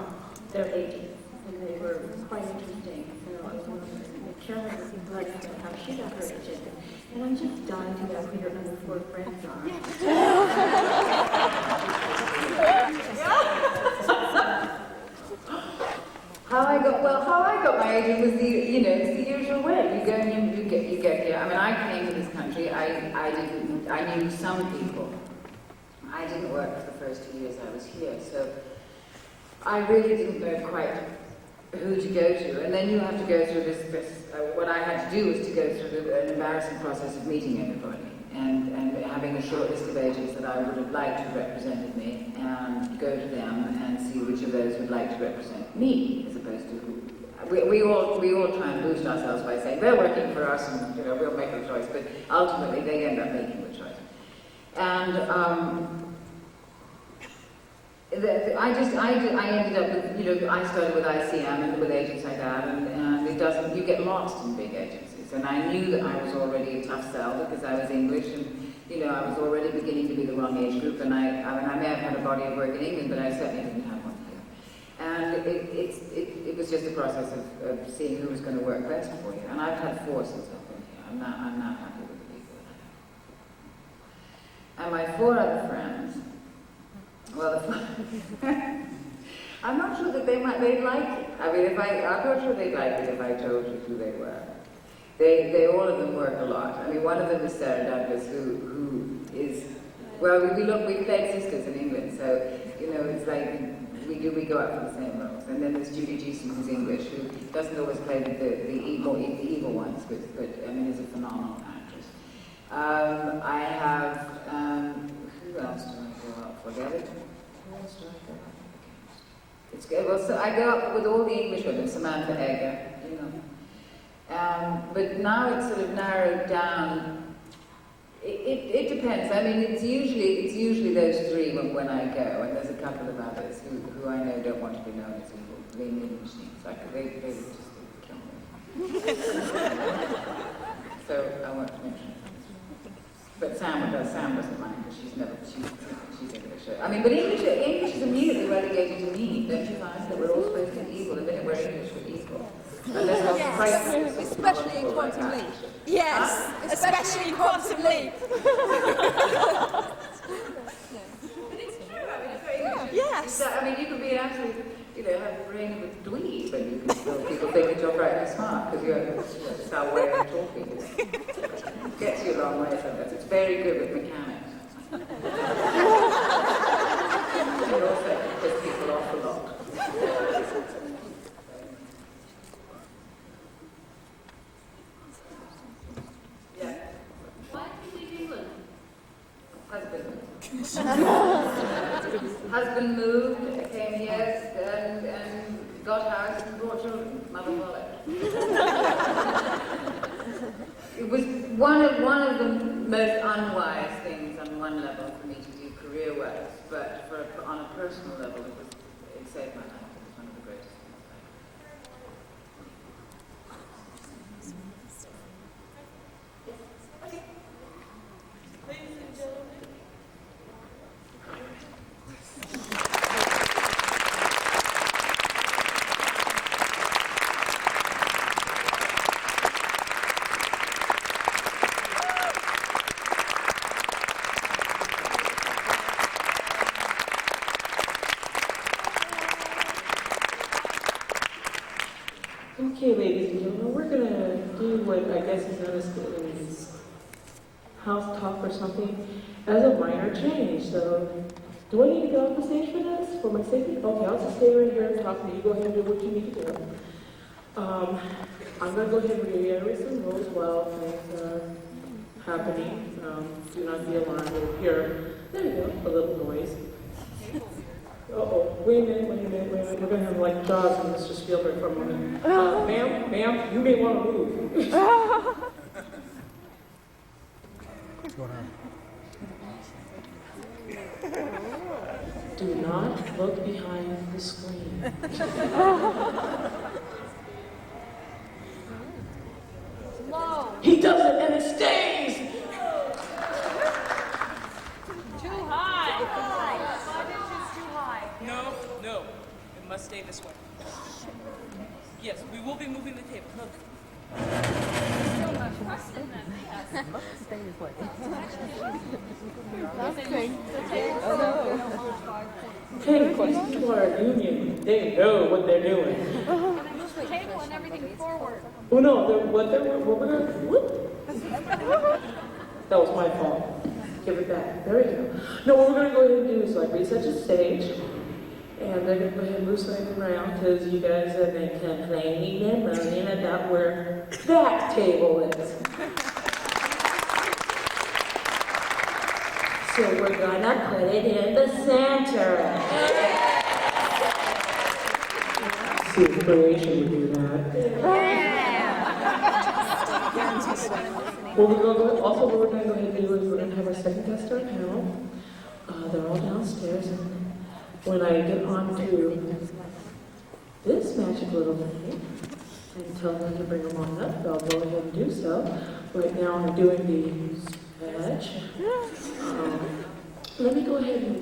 their agents, and they were quite interesting. So I was wondering if Carolyn would like to know how she got her agent. And I'm just dying to know who your other 4 friends are. How I got my agent was it's the usual way. You go and you get here. I mean, I came to this country. I knew some people. I didn't work for the first 2 years I was here, so I really didn't know quite who to go to. And then you have to go through this what I had to do was to go through an embarrassing process of meeting everybody and having a short list of agents that I would have liked to have represented me, and go to them and see which of those would like to represent me, as opposed to who. We all try and boost ourselves by saying they're working for us and we'll make a choice, but ultimately they end up making the choice. And I ended up with, I started with ICM and with agents like that, and you get lost in big agencies. And I knew that I was already a tough sell because I was English, and I was already beginning to be the wrong age group. And I may have had a body of work in England, but I certainly didn't have one here. And it was just a process of seeing who was going to work best for you. And I've had 4 since I've been here. I'm not happy with the people that I have. And my 4 other friends, I'm not sure that they'd like it. I mean, I'm not sure they'd like it if I told you who they were. They all of them work a lot. I mean, one of them is Sarah Douglas, who is, we played sisters in England, so, it's like we go out for the same roles. And then there's Judy Geeson, who's English, who doesn't always play the evil ones, but I mean, is a phenomenal actress. I have, who else do I go out for? Who else do I go out for? It's good. Well, so I go out with all the English women, Samantha Egger, but now it's sort of narrowed down. It depends. I mean, it's usually those 3 when I go, and there's a couple of others who I know don't want to be known as evil. They mean machines. Like they would just kill me. So I won't mention it. But Sam doesn't mind because she's English. I mean, but English is immediately relegated to mean. Don't you find that we're all supposed to be evil? The minute we're English, we're evil. Yes, especially in Quantum Leap. Yes, especially in Quantum Leap. But it's true. I mean, it's very good. Yes. I mean, you can be absolutely, have the brain of a dweeb, and you can still people think that you're very smart because it's our way of talking. It gets you a long way sometimes. It's very good with mechanics. It also pisses people off a lot. Husband moved, came here, and got house and brought children. Mother wallet. It was one of the most unwise things on one level for me to do career-wise, but on a personal level, it saved my life. It was one of the greatest things. Okay. Ladies and gentlemen. Okay, ladies and gentlemen, we're going to do what I guess is known as house talk or something as a minor change. So, do I need to go off the stage for this, for my safety? Okay, I'll just stay right here and talk to you. You go ahead and do what you need to do. I'm going to go ahead and reiterate some rules while things are happening. Do not be alarmed. You'll hear, there you go, a little noise. Uh-oh, wait a minute. We're going to have like Jaws and Mr. Spielberg for a moment. Ma'am, you may want to move. What's going on? Do not look behind the screen. Low. He does it and it stays! Too high. 5 inches too high. No. It must stay this way. Yes, we will be moving the table. Look. Hey, people are a union. They know what they're doing. Move the table and everything forward. Oh no, what we're gonna whoop. That was my fault. Give it back. There we go. No, what we're gonna go ahead and do is like reset the stage. And they're gonna go ahead and move something around because you guys have been complaining and moaning about where that table is. So we're gonna put it in the center. See if Croatia would do that. Well, what we're going to go ahead and do is we're going to have our second guest star panel. They're all downstairs, and when I get on to this magic little thing and tell them to bring them on up, I'll go ahead and do so. Right now I'm doing the badge. Let me go ahead and...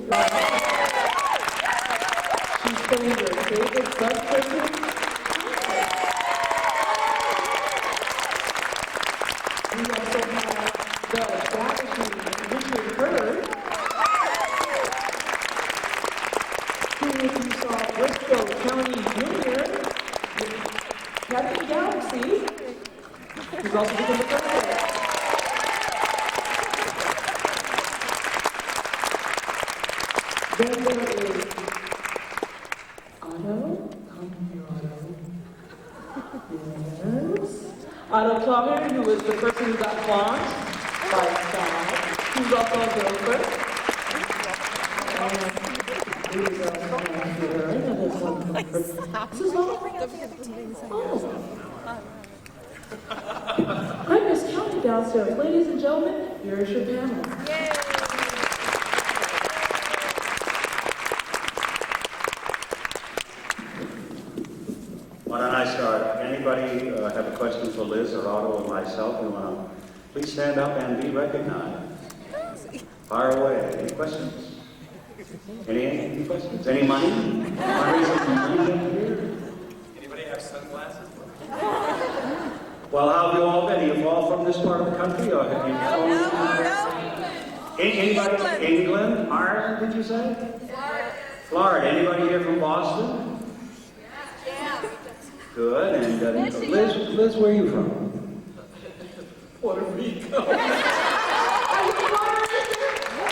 She's playing your favorite bus person. We also have the establishment Richard Bird, who, if you saw Bristol County Jr., Captain Galaxy, who's also become the president. Then there is Otto. Come here, Otto. Yes. Otto Coelho, who was the person who got bombed by Sky, who's also a gopher. This is all. Oh. I'm Miss County downstairs. Ladies and gentlemen, here is your panel. Yay! Why don't I start? Anybody have a question for Liz or Otto or myself? You want to please stand up and be recognized. Fire away. Any questions? Any questions? Any money? Anybody have sunglasses? Well, how have you all been? Are you all from this part of the country, or have you flown? Anybody? England? Ireland? Did you say? Florida. Anybody here from Boston? Good. And Liz, where are you from? Puerto Rico.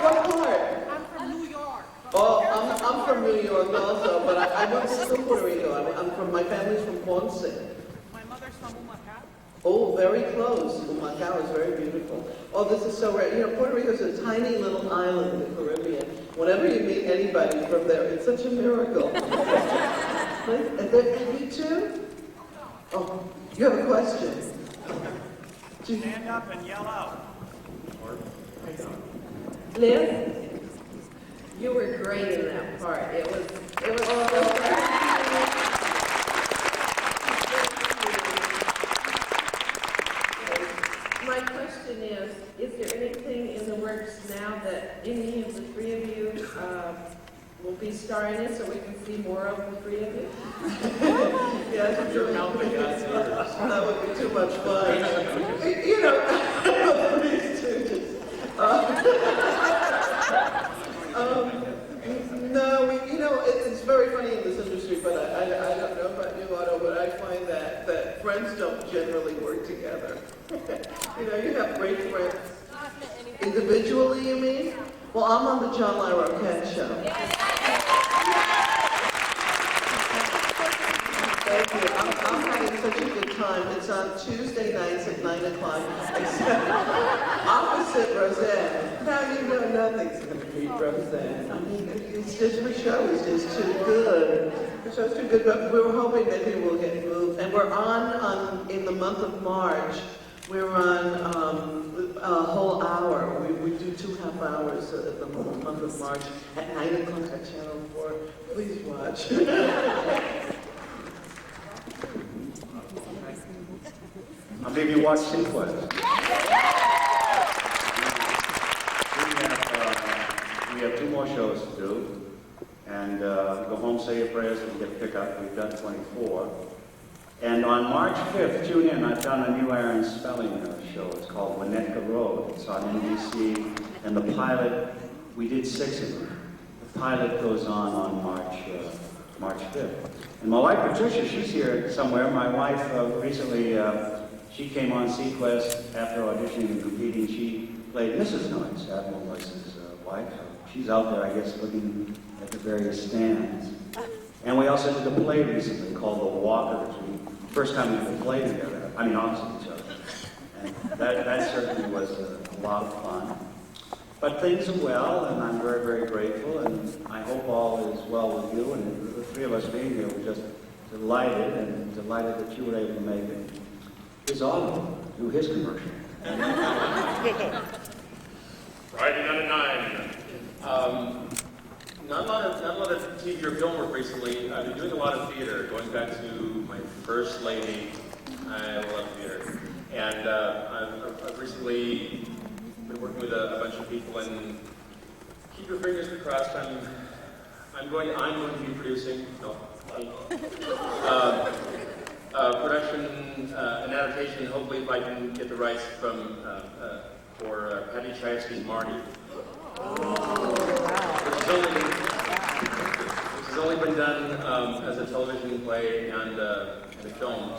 What part? I'm from New York. Oh, I'm from New York also, but I went to Puerto Rico. My family's from Ponce. My mother's from Humacao. Oh, very close. Humacao is very beautiful. Oh, this is so rare. You know, Puerto Rico is a tiny little island in the Caribbean. Whenever you meet anybody from there, it's such a miracle. And you too? Oh, you have a question? Stand up and yell out. Liz, you were great in that part. It was so My question is there anything in the works now that any of the three of you will be starring in so we can see more of the three of you? Yes, You're helping us here. That would be too much fun. You know, these two no, you know, it's very funny in this industry, but I don't know about you, Otto, but I find that friends don't generally work together. You know, you have great friends. Individually, you mean? Well, I'm on the John Lyra Ken show. Thank you. I'm having such a good time. It's on Tuesday nights at 9 o'clock, except opposite Roseanne. Now you know nothing's going to beat Roseanne. I mean, it's just, the show is just too good. The show's too good, but we're hoping that it will get moved. And we're on in the month of March, we're on a whole hour. We do 2.5 hours at the month of March at 9 o'clock at Channel 4. Please watch. How many of you watch Sequest? We have 2 more shows to do. And go home, say your prayers, and get pick up. We've done 24. And on March 5th, tune in, I've done a new Aaron Spelling show. It's called Winnetka Road. It's on NBC. And the pilot, we did 6 of them. The pilot goes on March 5th. And my wife, Patricia, she's here somewhere. My wife recently, she came on Sequest after auditioning and competing. She played Mrs. Noyce, Admiral Noyce's wife. So she's out there, I guess, looking at the various stands. And we also did a play recently called The Walkers. First time we could play together, I mean opposite each other. And that certainly was a lot of fun. But things are well, and I'm very, very grateful, and I hope all is well with you. And the 3 of us being here, we're just delighted, and delighted that you were able to make it. Here's Otto, do his commercial. Friday night at 9. Not a lot of TV or film work recently. I've been doing a lot of theater, going back to my first lady. I love theater. And I've recently been working with a bunch of people, and keep your fingers crossed. I'm going to be producing production, an adaptation. Hopefully, if I can get the rights from for Patty Chayefsky's Marty. Which has only been done as a television play and a film.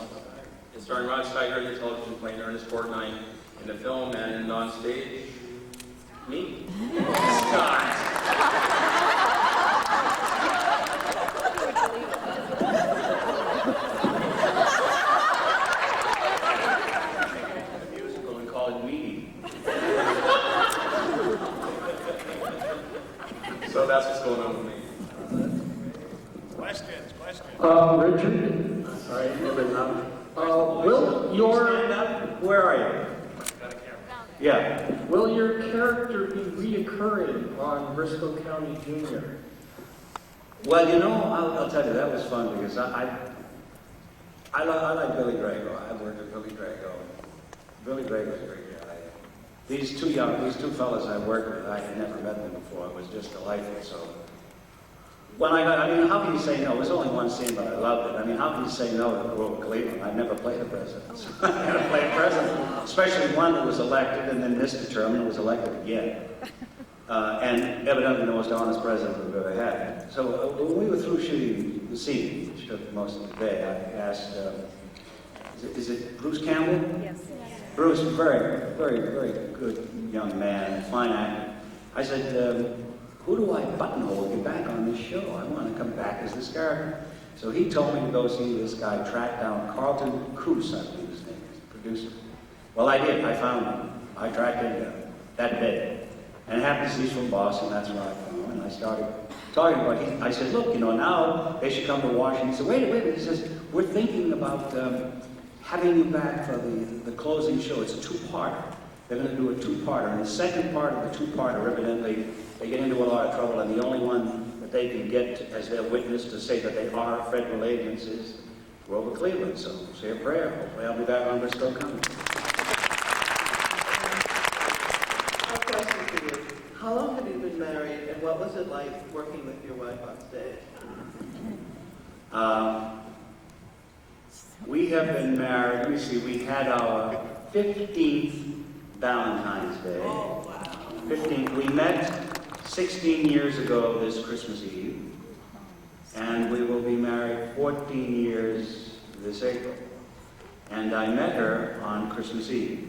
It's starring Rod Steiger in the television play, and Ernest Borgnine in the film, and on stage, me. Scott. Musical and call it Meaty. So that's what's going on with me. Questions. Richard. Sorry, will your Stand up. Where are you? Yeah. Will your character be reoccurring on Briscoe County Jr.? Well, you know, I'll tell you, that was fun because I like Billy Drago. I worked with Billy Drago. Billy Drago's a great guy. These two fellas I worked with, I had never met them before. It was just delightful. So when I mean, how can you say no? It was only one scene, but I loved it. I mean, how can you say no to the role of Cleveland? I've never played a president. So I had to play a president, especially one that was elected and then misdetermined and was elected again. And evidently the most honest president we've ever had. So when we were through shooting the scene, which took most of the day, I asked, is it Bruce Campbell? Yes. Bruce, very, very, very good young man, fine actor. I said, who do I buttonhole to get back on this show? I want to come back as this character. So he told me to go see this guy, track down Carlton Coos, I believe his name is, the producer. Well, I did. I found him. I tracked him down that day. And it happens he's from Boston, that's where I found him. And I started talking about it. I said, look, you know, now they should come to Washington. He said, wait a minute. He says, we're thinking about having you back for the closing show. It's a 2-parter. They're going to do a 2-parter. And the second part of the 2-parter, evidently, they get into a lot of trouble, and the only one that they can get as their witness to say that they are federal agents is Grover Cleveland. So say a prayer. Hopefully I'll be back on Briscoe County. A question for you. How long have you been married, and what was it like working with your wife on stage? We have been married, let me see, we had our 15th Valentine's Day. Oh, wow. 15th. We met 16 years ago this Christmas Eve, and we will be married 14 years this April. And I met her on Christmas Eve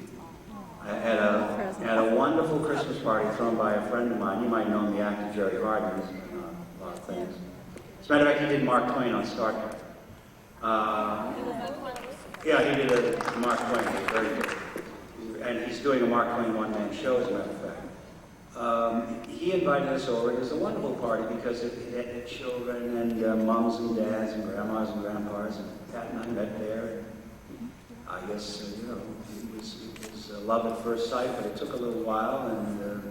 at a wonderful Christmas party thrown by a friend of mine. You might know him, the actor Jerry Hardin. He's done a lot of things. As a matter of fact, he did Mark Twain on Star Trek. Yeah, he did a Mark Twain. It was very good. And he's doing a Mark Twain one-man show, as a matter of fact. He invited us over. It was a wonderful party because it had children and mums and dads and grandmas and grandpas. And Pat and I met there. I guess, you know, it was love at first sight, but it took a little while. And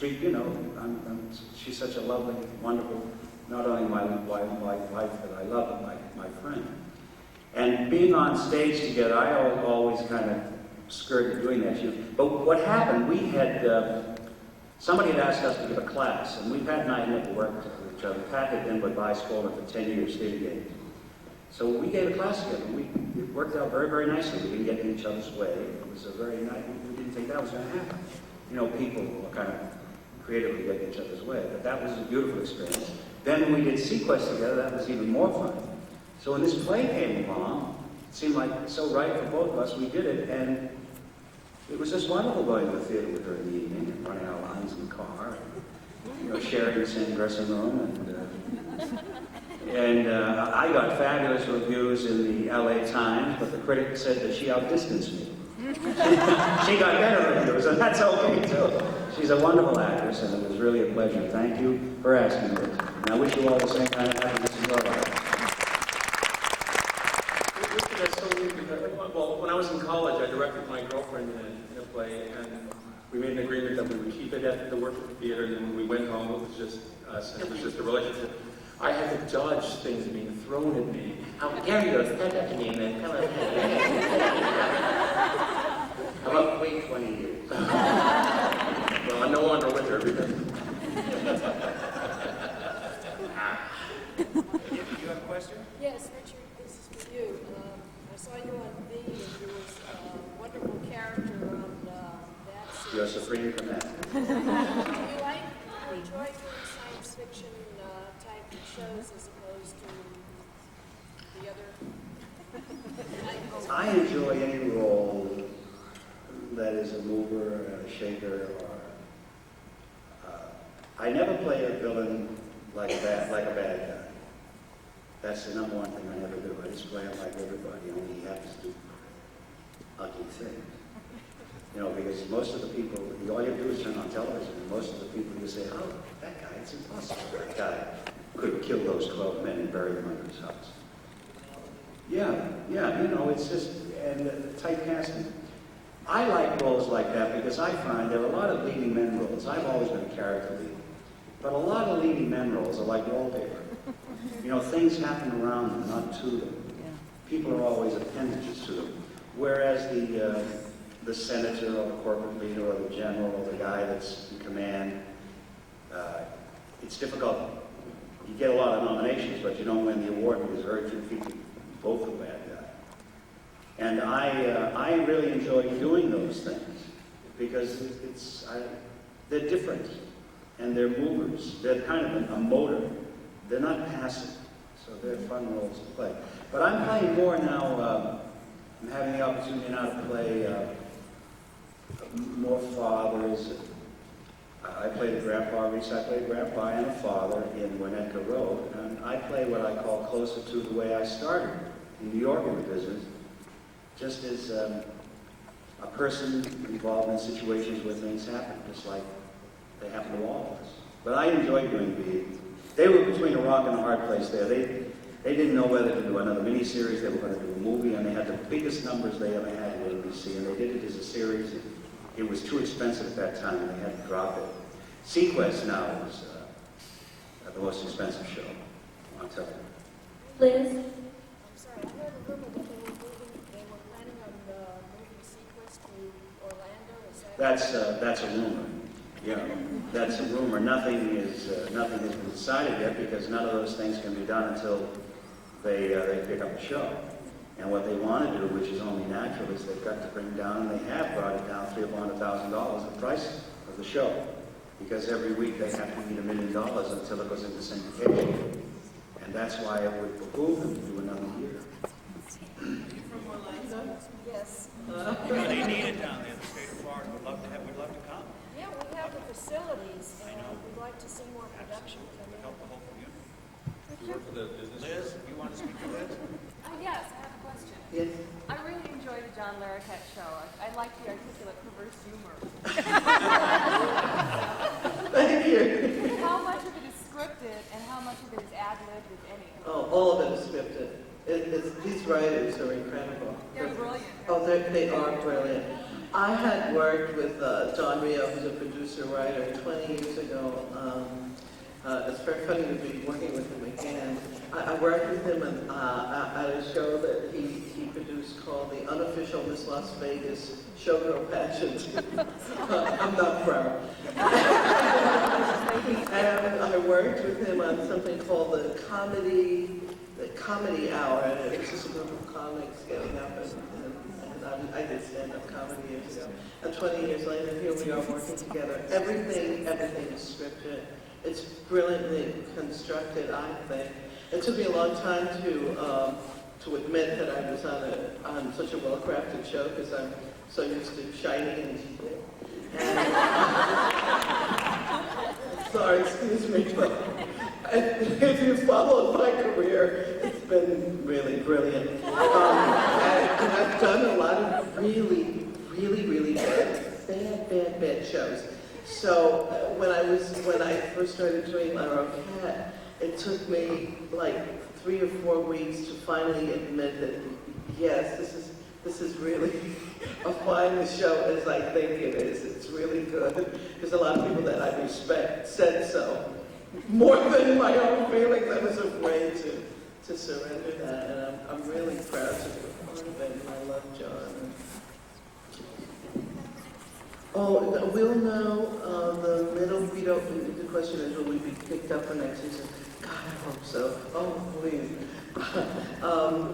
you know, she's such a lovely, wonderful, not only my wife that I love, but my friend. And being on stage together, I always kind of skirted doing that. But what happened, we had, somebody had asked us to give a class, and Pat and I had worked with each other. Pat had been with Vice-Coleman for 10 years, theater games. So we gave a class together. It worked out very, very nicely. We didn't get in each other's way. It was a very nice, we didn't think that was going to happen. You know, people were kind of creatively get in each other's way. But that was a beautiful experience. Then when we did Sequest together, that was even more fun. So when this play came along, it seemed like so right for both of us, we did it, and it was just wonderful going to the theater with her in the evening and running our lines in the car, and, you know, sharing the same dressing room, and I got fabulous reviews in the LA Times, but the critic said that she outdistanced me. She got better reviews, and that's okay too. She's a wonderful actress, and it was really a pleasure. Thank you for asking me. And I wish you all the same kind of happiness in your life. Well, when I was in college, I directed my girlfriend in a play, and we made an agreement that we would keep it at the working theater, and then when we went home, it was just us, and it was just a relationship. I had to dodge things being thrown at me. How dare you stand up to me, man? Come on. How about wait 20 years? Well, I'm no longer with her because... You have a question? Yes, Richard, this is for you. I saw you on V, and you was a wonderful character on that series. You're supreme commander. Do you enjoy doing science fiction type shows as opposed to the other? I enjoy any role that is a mover, a shaker, or I never play a villain like that, like a bad guy. That's the number one thing I never do. I just play him like everybody, only he happens to do ugly things. You know, because most of the people, all you have to do is turn on television, and most of the people you say, oh, that guy, it's impossible. That guy could kill those 12 men and bury them under his house. Yeah, you know, it's just, and tight casting. I like roles like that because I find there are a lot of leading men roles. I've always been a character lead. But a lot of leading men roles are like wallpaper. You know, things happen around them, not to them. People are always appendages to them. Whereas the senator or the corporate leader or the general or the guy that's in command, it's difficult. You get a lot of nominations, but you don't win the award because very few people vote for the bad guy. And I really enjoy doing those things because they're different and they're movers. They're kind of a motor. They're not passive, so they're fun roles to play. But I'm playing more now. I'm having the opportunity now to play more fathers. I played a grandpa recently. I played a grandpa and a father in Winnetka Road, and I play what I call closer to the way I started in New York in the business, just as a person involved in situations where things happen, just like they happen to all of us. But I enjoy doing B. They were between a rock and a hard place there. They didn't know whether to do another miniseries, they were going to do a movie, and they had the biggest numbers they ever had at ABC, and they did it as a series. It was too expensive at that time, and they had to drop it. Sequest now is the most expensive show on television. Liz? I'm sorry, I heard a rumor that they were planning on moving Sequest to Orlando. Is that? That's a rumor. Yeah, that's a rumor. Nothing has been decided yet because none of those things can be done until they pick up the show. And what they want to do, which is only natural, is they've got to bring down, and they have brought it down $300,000 or $400,000, the price of the show. Because every week they have to meet $1 million until it goes into syndication. And that's why it would behoove them to do another year. From Orlando? Yes. They need it down there in the state of Florida. We'd love to come. Yeah, we have the facilities, and we'd like to see more production come in. Help the whole community. You work for the business? Liz, you want to speak to Liz? Yes, I have a question. Yes. I really enjoyed the John Larroquette show. I like the articulate perverse humor. Thank you. How much of it is scripted and how much of it is ad-libbed, if any? Oh, all of it is scripted. These writers are incredible. They're brilliant. Oh, they are brilliant. I had worked with John Rio, who's a producer-writer, 20 years ago. It's very funny to be working with him again. I worked with him at a show that he produced called the Unofficial Miss Las Vegas Showgirl Pageant. I'm not proud. And I worked with him on something called the Comedy Hour, and it's just a group of comics getting up and I did stand-up comedy years ago. And 20 years later, here we are working together. Everything is scripted. It's brilliantly constructed, I think. It took me a long time to admit that I was on such a well-crafted show because I'm so used to shining and sorry, excuse me, but if you followed my career, it's been really brilliant. And I've done a lot of really bad shows. So when I first started doing Larroquette, it took me like 3 or 4 weeks to finally admit that yes, this is really a fine show as I think it is. It's really good. There's a lot of people that I respect said so. More than my own feelings, I was afraid to surrender that, and I'm really proud to be a part of it. And I love John. Oh, we'll know the middle. We don't. The question is, will we be picked up for next season? God, I hope so. Oh, please.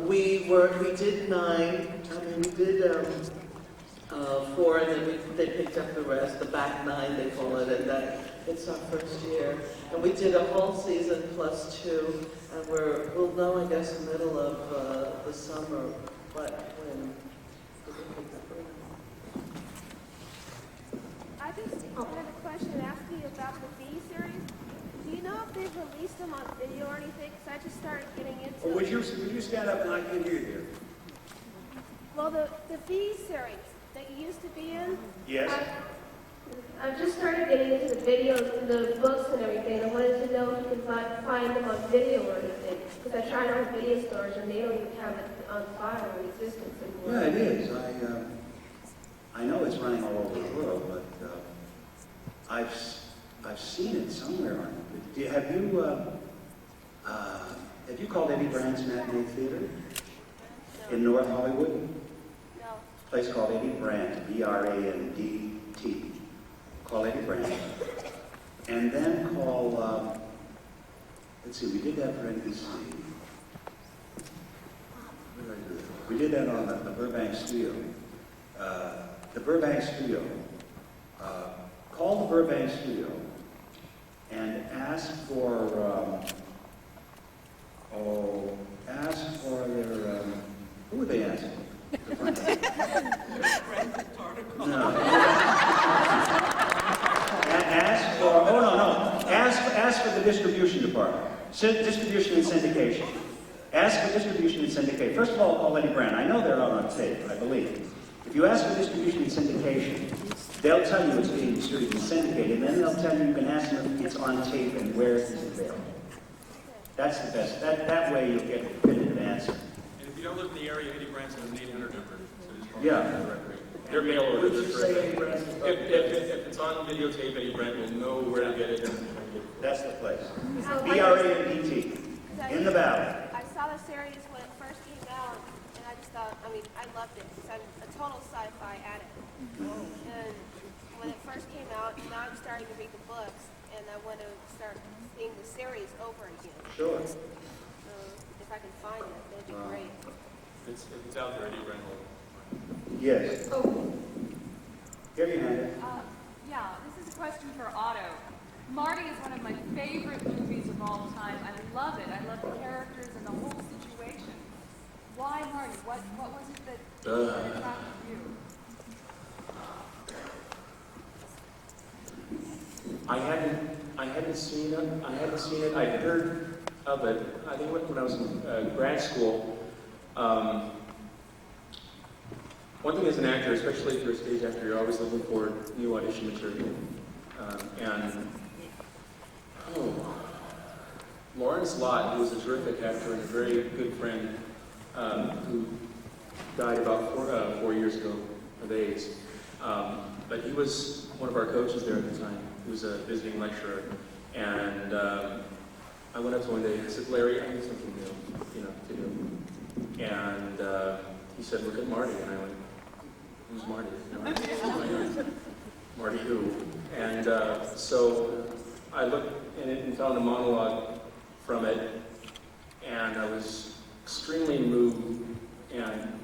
We did 9. I mean, we did 4, and then they picked up the rest. The back 9, they call it, and it's our first year. And we did a whole season plus 2, and we'll know, I guess, in the middle of the summer when. I just had a question to ask you about the V series. Do you know if they've released them on video or anything? Because I just started getting into Well, would it. you stand up and I can hear you? Well, the V series that you used to be in. Yes. I've just started getting into the videos and the books and everything. I wanted to know if you could find them on video or anything. Because I tried on video stores and they don't even have it on file or in existence anymore. Yeah, it is. I know it's running all over the world, but I've seen it somewhere. Have you called Eddie Brand's Matinee Theater in North Hollywood? No. A place called Eddie Brand, B-R-A-N-D-T. Call Eddie Brand. And then call, let's see, we did that for NBC. Where did I do that? We did that on the Burbank Studio. The Burbank Studio. Call the Burbank Studio and ask for their, who would they ask? No. Ask for the distribution department. Distribution and syndication. Ask for distribution and syndication. First of all, call Eddie Brand. I know they're out on tape, I believe. If you ask for distribution and syndication, they'll tell you it's being distributed and syndicated, and then they'll tell you can ask them if it's on tape and where it's available. That's the best. That way you'll get a definitive answer. And if you don't live in the area, Eddie Brand's an 800 number. So just call Yeah. them directly. Their mail order is terrific. If it's on videotape, Eddie Brand will know where to get it. That's the place. B-R-A-N-D-T. In the valley. I saw the series when it first came out, and I just thought, I loved it because I'm a total sci-fi addict. And when it first came out, now I'm starting to read the books, and I want to start seeing the series over again. Sure. If I can find it, that'd be great. If it's out there, Eddie Brand will. Yes. Oh. Here you have it. Yeah, this is a question for Otto. Marty is one of my favorite movies of all time. I love it. I love the characters and the whole situation. Why Marty? What was it that attracted you? I hadn't seen it. I hadn't seen it. I heard of it. I think when I was in grad school, one thing as an actor, especially if you're a stage actor, you're always looking for new audition material. Lawrence Lott, who was a terrific actor and a very good friend, who died about 4 years ago of AIDS. But he was one of our coaches there at the time. He was a visiting lecturer. And I went up to him one day and I said, Larry, I need something new, to do. And he said, look at Marty. And I went, who's Marty? Marty who? And so I looked in it and found a monologue from it, and I was extremely moved. And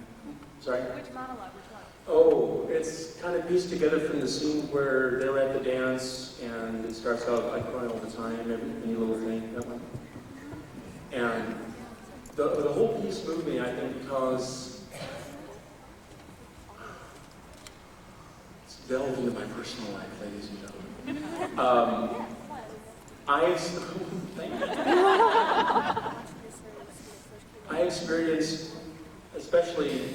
sorry? Which monologue? Which one? Oh, it's kind of pieced together from the scene where they're at the dance, and it starts out, I cry all the time, any little thing, that one. And the whole piece moved me, I think, because it's delved into my personal life, ladies and gentlemen. I experienced, especially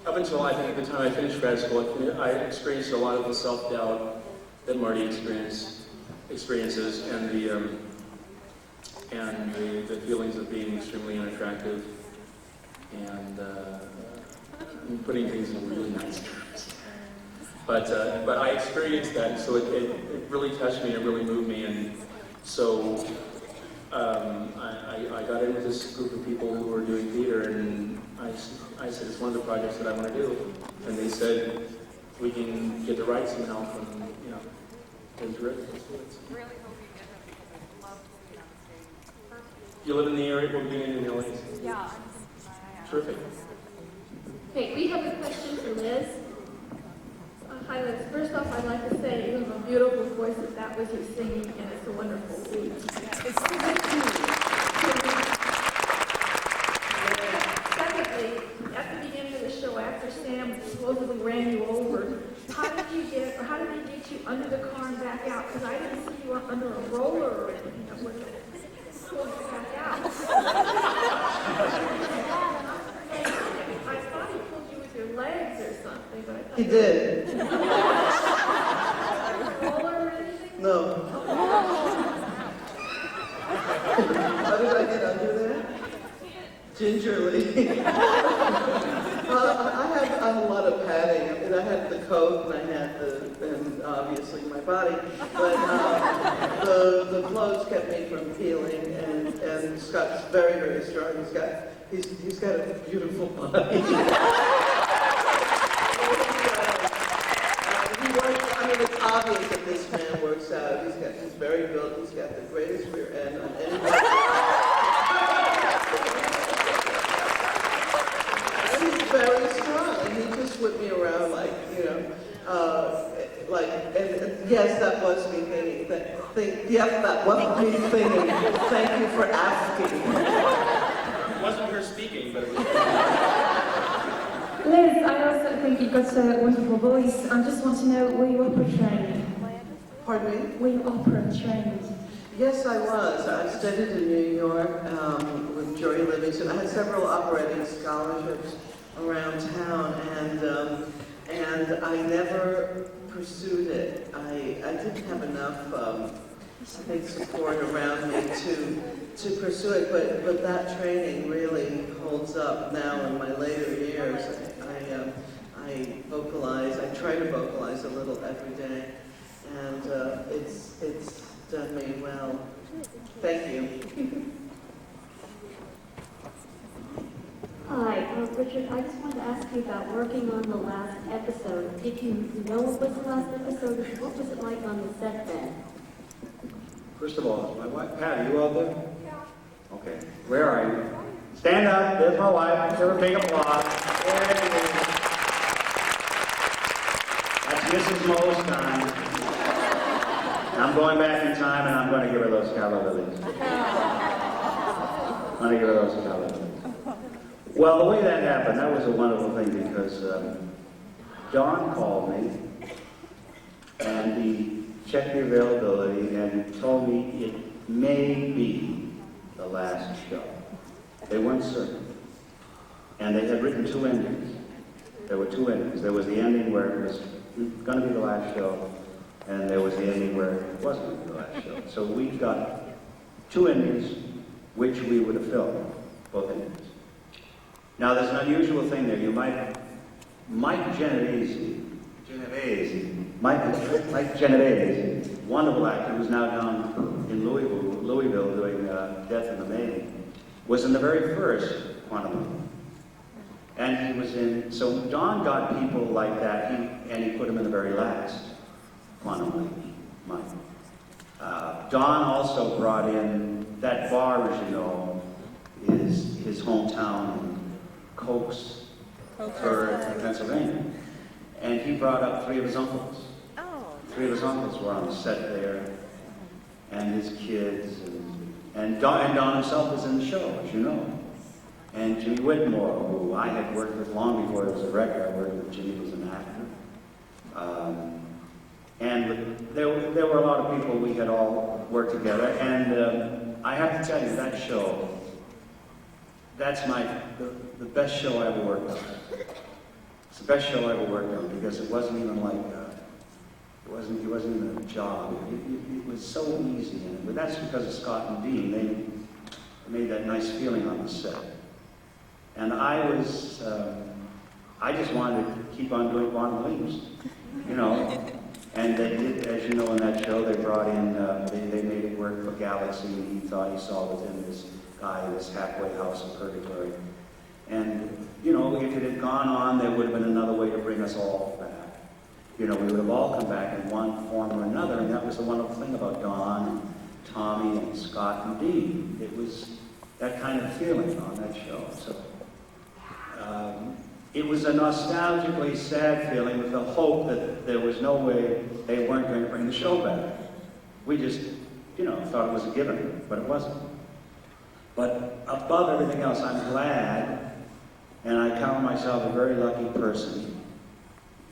up until I think the time I finished grad school, I experienced a lot of the self-doubt that Marty experiences, and the feelings of being extremely unattractive, and putting things in really nice terms. But I experienced that, so it really touched me, it really moved me, and so I got in with this group of people who were doing theater, and I said, it's one of the projects that I want to do. And they said, we can get the rights somehow from, it was terrific. Really hope you get them because I'd love to see it on the stage. Perfect. You live in the area, we're being in LA. Yeah. Terrific. Okay, we have a question for Liz. Hi Liz, first off I'd like to say you have a beautiful voice, that was your singing, and it's a wonderful speech. Secondly, at the beginning of the show, after Sam supposedly ran you over, how did they get you under the car and back out? Because I didn't see you under a roller or anything that would have pulled you back out. I thought he pulled you with your legs or something, but I thought He did. roller or anything? No. How did I get under there? Gingerly. I had a lot of padding. I mean, I had the coat and I had and obviously my body, but the clothes kept me from peeling. And Scott's very, very strong. He's got a beautiful body. It's obvious that this man works out. He's very built. He's got the greatest rear end on anybody. And he's very strong. And he just whipped me around and yes, that was me thinking. Yes, that was me thinking. Thank you for asking. It wasn't her speaking, but it was. Liz, I also think you've got a wonderful voice. I just want to know, were you opera trained? Pardon me? Were you opera trained? Yes, I was. I studied in New York with Joy Livingston. I had several operatic scholarships around town, and I never pursued it. I didn't have enough, support around me to pursue it, but that training really holds up now in my later years. I vocalize, I try to vocalize a little every day, and it's done me well. Thank you. Hi, Richard, I just wanted to ask you about working on the last episode. Did you know what was the last episode? What was it like on the set then? First of all, my wife, Pat, are you out there? Yeah. Okay. Where are you? Stand up. There's my wife. Give her a big applause. There it is. That's Mrs. Mo's time. I'm going back in time, and I'm going to give her those calla lilies. I'm going to give her those calla lilies. Well, the way that happened, that was a wonderful thing because Don called me and he checked the availability and told me it may be the the last show. They weren't certain. And they had written two endings. There were two endings. There was the ending where it was going to be the last show, and there was the ending where it wasn't going to be the last show. So we got two endings, which we would have filmed, both endings. Now, there's an unusual thing there. Mike Genovese, wonderful actor who's now down in Louisville doing Death in the Main, was in the very first Quantum Leap. And he was in, so Don got people like that, and he put them in the very last Quantum Leap, Mike. Don also brought in, that bar, as you know, is his hometown in Cokesburg, Pennsylvania. And he brought up three of his uncles. Three of his uncles were on the set there, and his kids, and Don himself was in the show, as you know. And Jimmy Whitmore, who I had worked with long before he was a director. I worked with Jimmy as an actor. And there were a lot of people we had all worked together. And I have to tell you, that show, that's the best show I ever worked on. It's the best show I ever worked on because it wasn't even like, it wasn't even a job. It was so easy. And that's because of Scott and Dean. They made that nice feeling on the set. And I just wanted to keep on doing Quantum Leaps, you know. And they did, as you know, in that show, they brought in, they made it work for Galaxy, and he thought he saw within this guy, this halfway house of purgatory. And, you know, if it had gone on, there would have been another way to bring us all back. You know, we would have all come back in one form or another, and that was the wonderful thing about Don, and Tommy, and Scott, and Dean. It was that kind of feeling on that show. So. It was a nostalgically sad feeling with the hope that there was no way they weren't going to bring the show back. We just, you know, thought it was a given, but it wasn't. But above everything else, I'm glad, and I count myself a very lucky person.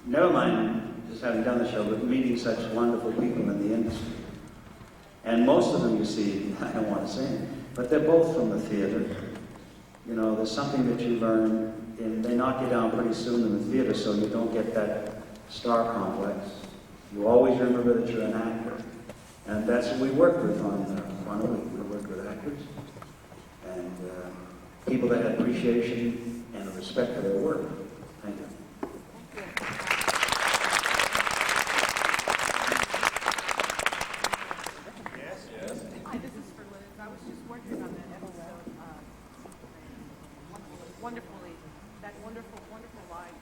Never mind just having done the show, but meeting such wonderful people in the industry. And most of them, you see, I don't want to say, but they're both from the theater. You know, there's something that you learn, and they knock you down pretty soon in the theater so you don't get that star complex. You always remember that you're an actor. And that's what we work with on Quantum Leap. We work with actors and people that have appreciation and a respect for their work. Thank you. Hi, this is for Liz. I was just working on that episode. That wonderful line.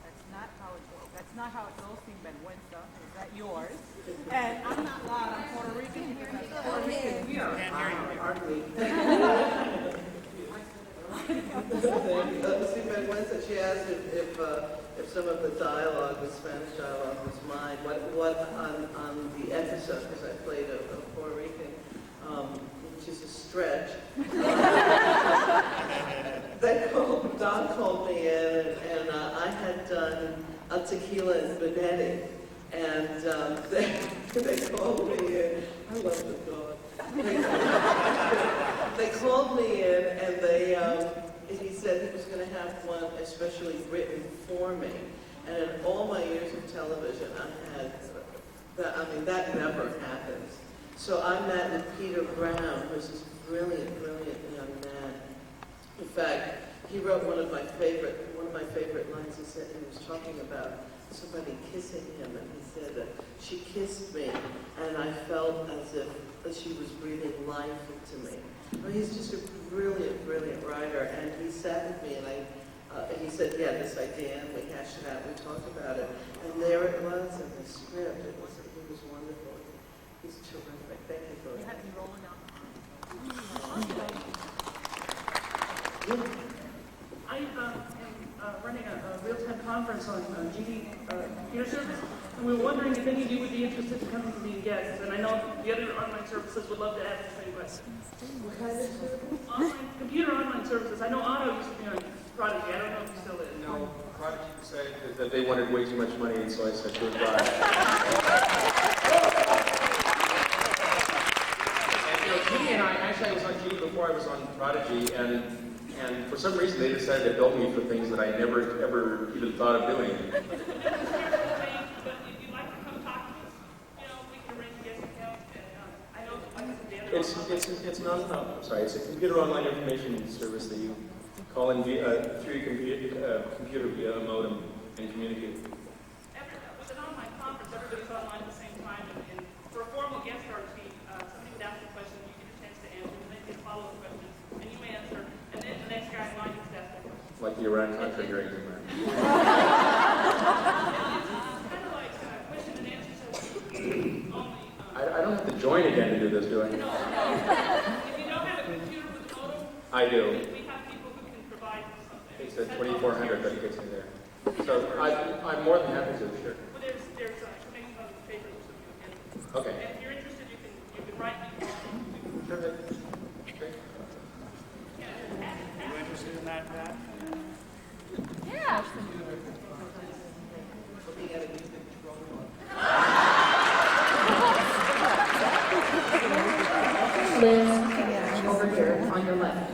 That's not how it goes. Sin vergüenza. Is that yours? And I'm not loud. I'm Puerto Rican. Puerto Rican. We are. Aren't we? Sin vergüenza. She asked if some of the dialogue, the Spanish dialogue, was mine. What on the episode, because I played a Puerto Rican, which is a stretch. Don called me in, and I had done a tequila and Benetti, and they called me in. I love the dog. They called me in, and he said he was going to have one especially written for me. And in all my years of television, I had that. I mean, that never happens. So I met with Peter Brown, who's this brilliant young man. In fact, he wrote one of my favorite lines. He said he was talking about somebody kissing him, and he said, "She kissed me, and I felt as if she was breathing life into me." Well, he's just a brilliant writer, and he sat with me, and he said, "Yeah, this idea," and we hashed it out. We talked about it, and there it was in the script. It was wonderful. He's terrific. Thank you for that. I am running a real-time conference on GD computer service, and we were wondering if any of you would be interested in coming to be guests. And I know the other online services would love to ask the same question. What kind of service? Computer online services. I know Otto used to be on Prodigy. I don't know if he still is. No, Prodigy decided that they wanted way too much money, and so I said goodbye. And Judy and I, actually I was on Judy before. before I was on Prodigy, and for some reason they decided to bill me for things that I never ever even thought of doing. It's not. It's a computer online information service that you call in through your computer via a modem and communicate. With an online conference, everybody's online at the same time, and for a formal guest star to speak, somebody would ask a question, you get a chance to answer, and then you get follow-up questions, and you answer, and then the next guy in line gets asked that question. Like the Iran-Contra hearings in there. It's kind of like question and answer session only. I don't have to join again to do this, do I? No. If you don't have a computer with a modem, I do. we have people who can provide something. It's a 2400 that gets me there. So I'm more than happy to, sure. Well, there's information on the paper so you can. Okay. And if you're interested, you can write me. Sure. Okay. Are you interested in that, Pat? Yeah. Liz, over here on your left.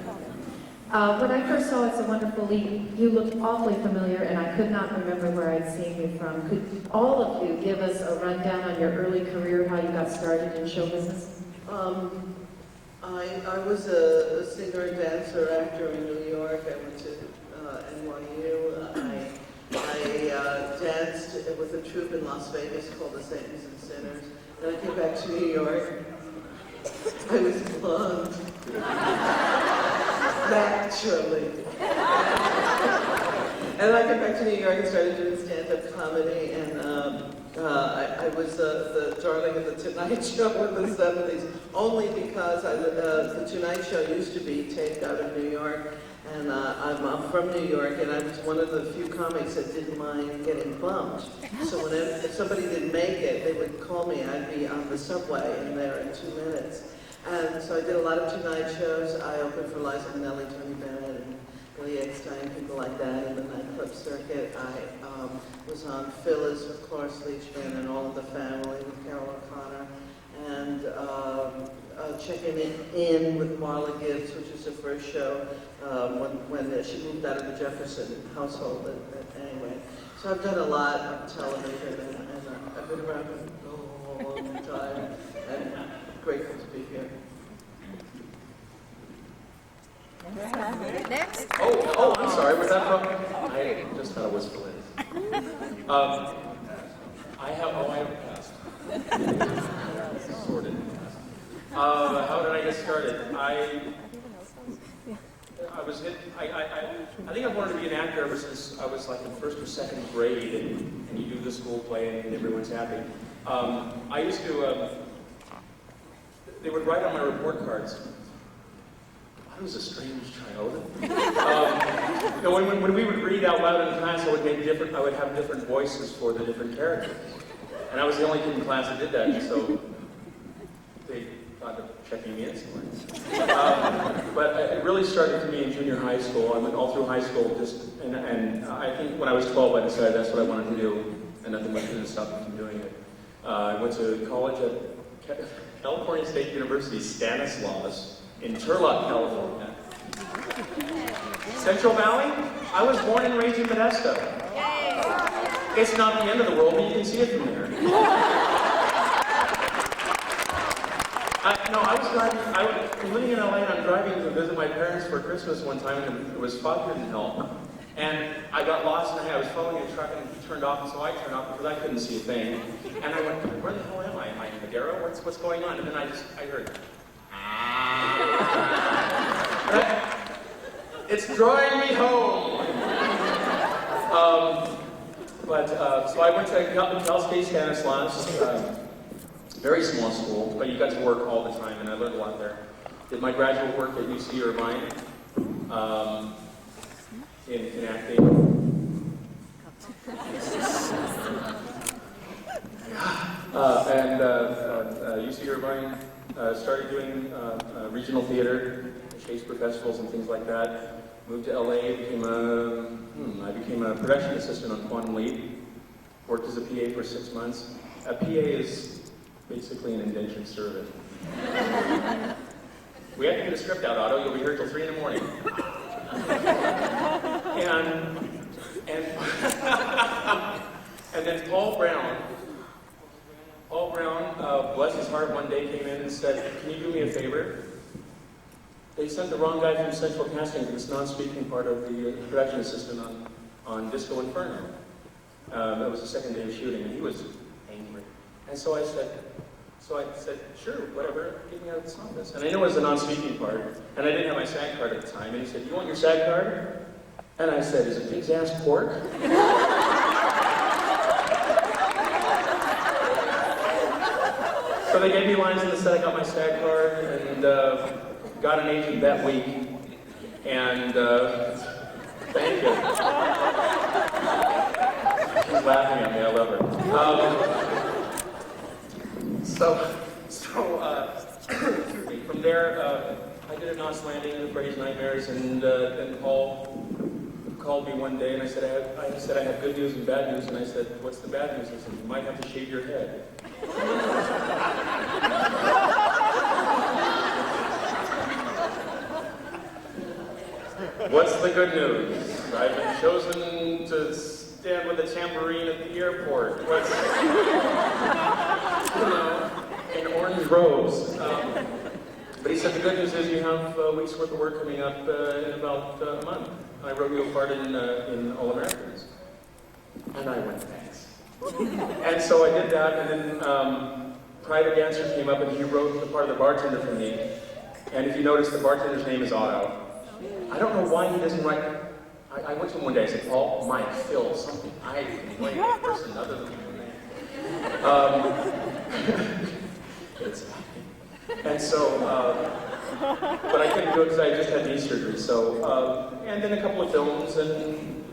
When I first saw It's a Wonderful Leap, you looked awfully familiar, and I could not remember where I'd seen you from. Could all of you give us a rundown on your early career, how you got started in show business? I was a singer, dancer, actor in New York. I went to NYU. I danced with a troupe in Las Vegas called the Saints and Sinners. Then I came back to New York. I was blonde. Naturally. And I came back to New York and started doing stand-up comedy, and I was the darling of the Tonight Show in the 70s, only because the Tonight Show used to be taped out of New York, and I'm from New York, and I was one of the few comics that didn't mind getting bumped. So if somebody didn't make it, they would call me. I'd be on the subway and there in 2 minutes. And so I did a lot of Tonight Shows. I opened for Liza Minnelli, Tony Bennett, and Billy Eckstein, people like that in the nightclub circuit. I was on Phyllis with Cloris Leachman and All in the Family with Carol O'Connor, and checking in with Marla Gibbs, which was the first show when she moved out of the Jefferson household. Anyway, so I've done a lot on television, and I've been around a long time, and grateful to be here. Next. Oh, I'm sorry. Was that from? I just had a whisper in. I have passed. Sorted. How did I get started? I was hit. I think I wanted to be an actor ever since I was like in first or second grade, and you do the school play and everyone's happy. I used to. They would write on my report cards. I was a strange child. When we would read out loud in class, I would have different voices for the different characters, and I was the only kid in class that did that. So they thought of checking me in somewhere. But it really started for me in junior high school. I went all through high school, and I think when I was 12, I decided that's what I wanted to do, and nothing much didn't stop me from doing it. I went to college at California State University, Stanislaus, in Turlock, California. Central Valley? I was born and raised in Modesto. It's not the end of the world, but you can see it from there. I was driving, I was living in LA, and I'm driving to visit my parents for Christmas one time, and it was fog didn't help. And I got lost, and I was following a truck, and he turned off, and so I turned off because I couldn't see a thing. And I went, where the hell am I? Am I in Madera? What's going on? And then I heard, it's drawing me home. So I went to Cal State Stanislaus, very small school, but you got to work all the time, and I learned a lot there. Did my graduate work at UC Irvine in acting. UC Irvine started doing regional theater, Shakespeare festivals and things like that. Moved to LA, I became a production assistant on Quantum Leap. Worked as a PA for 6 months. A PA is basically an indentured servant. we have to get a script out, Otto. You'll be here till 3 in the morning. And then Paul Brown, bless his heart, one day came in and said, "Can you do me a favor?" They sent the wrong guy from Central Casting to this non-speaking part of the production assistant on Disco Inferno. That was the second day of shooting, and he was angry. And so I said, sure, whatever, get me out of this office. And I knew it was a non-speaking part, and I didn't have my SAG card at the time. And he said, "You want your SAG card?" And I said, "Is it pig's ass pork?" So they gave me lines in the set. I got my SAG card and got an agent that week. And thank you. She's laughing at me. I love her. From there, I did a Knots Landing and Freddy's Nightmares, and then Paul called me one day, and I said I had good news and bad news, and I said, "What's the bad news?" He said, "You might have to shave your head." What's the good news? I've been chosen to stand with a tambourine at the airport. What's, in orange robes. But he said the good news is you have a week's worth of work coming up in about a month. I wrote you a part in All Americans. And I went, thanks. And so I did that, and then Private Dancer came up and he wrote the part of the bartender for me. And if you notice, the bartender's name is Otto. I don't know why he doesn't write. I went to him one day, I said, "Paul, Mike, Phil, something. I can play a person other than your name." And so, but I couldn't do it because I just had knee surgery. So, and then a couple of films, and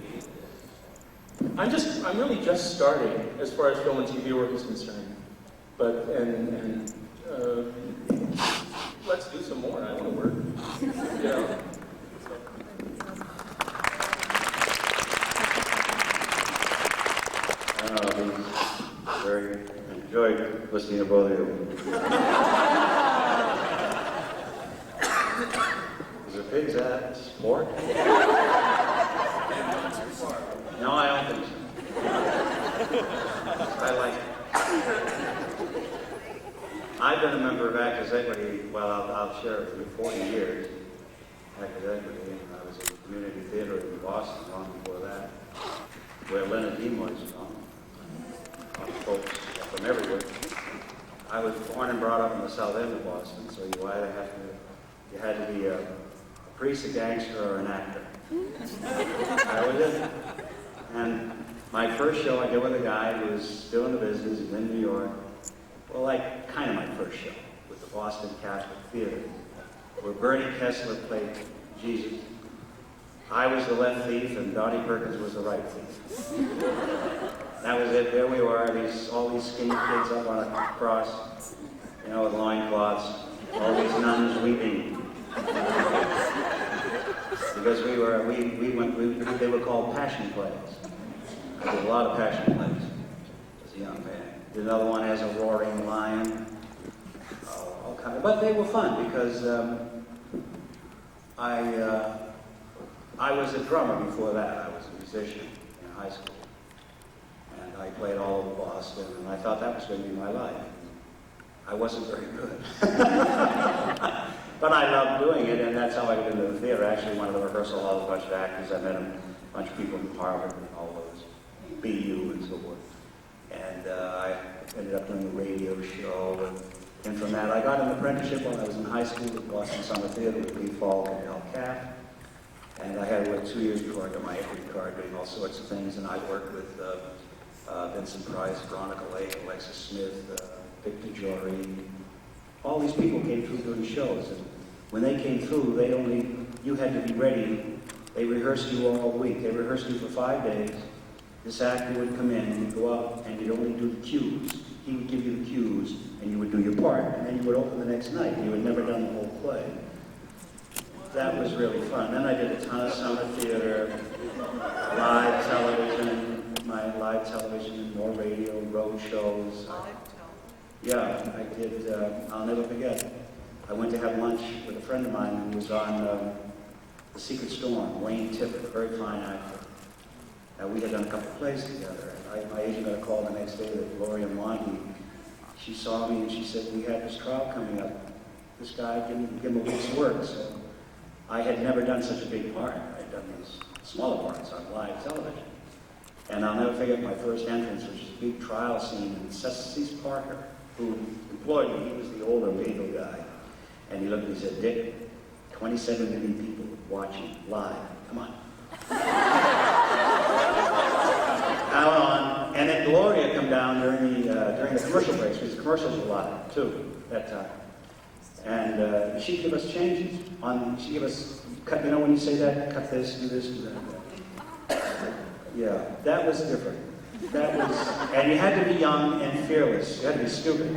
I'm really just starting as far as film and TV work is concerned. But, let's do some more. I want to work, you know. Very enjoyed listening to both of you. Is it pig's ass pork? No, I don't think so. I like it. I've been a member of Actors Equity, well, I'll share it with you, 40 years. Actors Equity, and I was at the Community Theater in Boston long before that, where Leonard Nimoy was from. Folks from everywhere. I was born and brought up in the south end of Boston, so you had to be a priest, a gangster, or an actor. I was it. And my first show I did with a guy who was still in the business, he's in New York. Well, like, kind of my first show with the Boston Catholic Theater, where Bernie Kessler played Jesus. I was the left thief, and Dottie Perkins was the right thief. That was it. There we were, all these skinny kids up on a cross, with loincloths, all these nuns weeping. Because they were called passion plays. I did a lot of passion plays as a young man. Did another one as a roaring lion. All kind of, but they were fun because I was a drummer before that. I was a musician in high school. And I played all over Boston, and I thought that was going to be my life. I wasn't very good. But I loved doing it, and that's how I got into the theater. Actually, went to the rehearsal hall with a bunch of actors. I met a bunch of people from Harvard and all those, BU and so forth. And I ended up doing a radio show. And from that, I got an apprenticeship when I was in high school at Boston Summer Theater with Lee Falk and Al Caff. And I had to work 2 years before I got my equity card, doing all sorts of things. And I worked with Vincent Price, Veronica Lake, Alexis Smith, Victor Jory. All these people came through doing shows. And when they came through, you had to be ready. They rehearsed you all week. They rehearsed you for 5 days. This actor would come in, and you'd go up, and you'd only do the cues. He would give you the cues, and you would do your part, and then you would open the next night. You had never done the whole play. That was really fun. Then I did a ton of summer theater, live television, more radio, road shows. Yeah, I did. I'll never forget. I went to have lunch with a friend of mine who was on The Secret Storm, Wayne Tippett, a very fine actor. We had done a couple of plays together. My agent got a call the next day that Gloria Monty, she saw me and she said, we had this trial coming up. This guy, give him a week's work. So I had never done such a big part. I had done these smaller parts on live television. And I'll never forget my first entrance, which was a big trial scene, and Cecil Parker, who employed me, he was the older legal guy. And he looked at me and said, Dick, 27 million people watching live. Come on. I went on, and then Gloria come down during the commercial breaks, because the commercials were live, too, at that time. And she'd give us changes. She'd give us, cut, you know when you say that, cut this, do that. Yeah, that was different. That was, and you had to be young and fearless. You had to be stupid.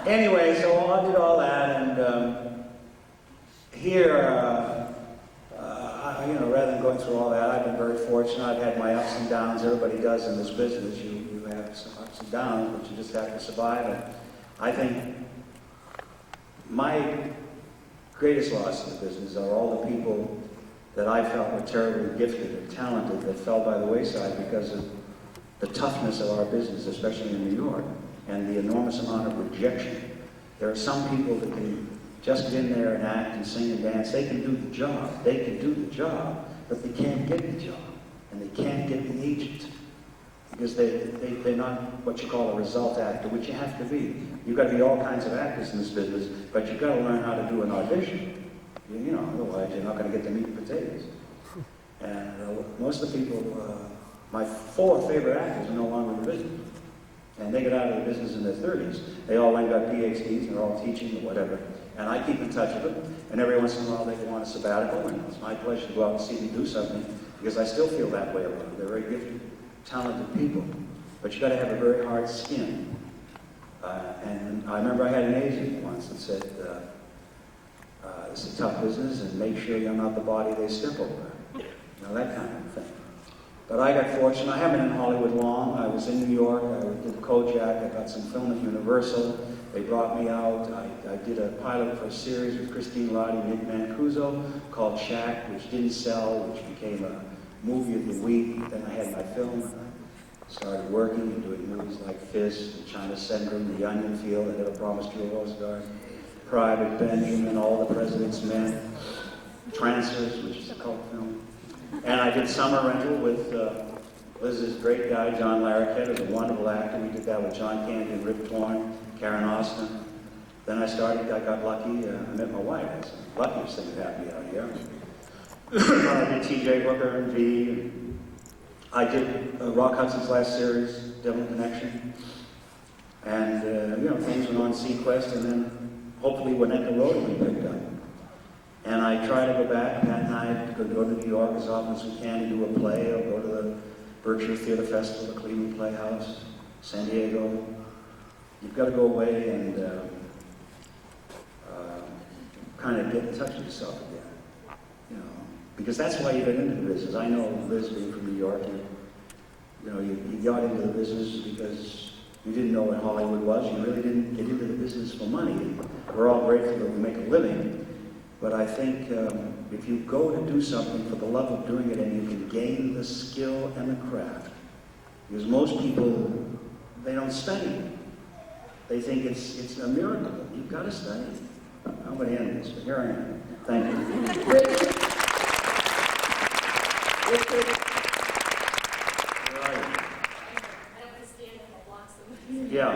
Anyway, so I did all that, and here, rather than going through all that, I've been very fortunate. I've had my ups and downs. Everybody does in this business. You have some ups and downs, but you just have to survive. And I think my greatest loss in the business are all the people that I felt were terribly gifted and talented that fell by the wayside because of the toughness of our business, especially in New York, and the enormous amount of rejection. There are some people that can just get in there and act and sing and dance. They can do the job. They can do the job, but they can't get the job, and they can't get the agent because they're not what you call a result actor, which you have to be. You've got to be all kinds of actors in this business, but you've got to learn how to do an audition. Otherwise you're not going to get the meat and potatoes. And most of the people, my 4 favorite actors are no longer in the business. And they got out of the business in their 30s. They all went and got PhDs, and they're all teaching or whatever. And I keep in touch with them, and every once in a while they go on a sabbatical, and it's my pleasure to go out and see them do something, because I still feel that way about them. They're very gifted, talented people. But you got to have a very hard skin. And I remember I had an agent once that said, it's a tough business, and make sure you're not the body they step over. That kind of thing. But I got fortunate. I haven't been in Hollywood long. I was in New York. I did Kojak. I got some film at Universal. They brought me out. I did a pilot for a series with Christine Lottie and Nick Mancuso called Shack, which didn't sell, which became a movie of the week. Then I had my film. I started working and doing movies like Fist, China Syndrome, The Onion Field, I Never Promised You a Rose Garden, Private Benjamin, All the President's Men, Transfers, which is a cult film. And I did Summer Rental with Liz's great guy, John Larroquette, who's a wonderful actor. We did that with John Candy and Rip Torn, Karen Austin. Then I got lucky, I met my wife. That's the luckiest thing that happened out here. I did T.J. Hooker and V. I did Rock Hudson's last series, Devil Connection. And, things went on Sequest, and then hopefully Winnetka Road will be picked up. And I try to go back that night, go to New York as often as we can to do a play, or go to the Berkshire Theater Festival, the Cleveland Playhouse, San Diego. You've got to go away and kind of get in touch with yourself again, because that's why you got into the business. I know Liz being from New York, you got into the business because you didn't know what Hollywood was. You really didn't get into the business for money. We're all grateful that we make a living. But I think if you go to do something for the love of doing it and you can gain the skill and the craft, because most people, they don't study. They think it's a miracle. You've got to study. I'm going to end this, but here I am. Thank you. Richard. Where are you? Yeah.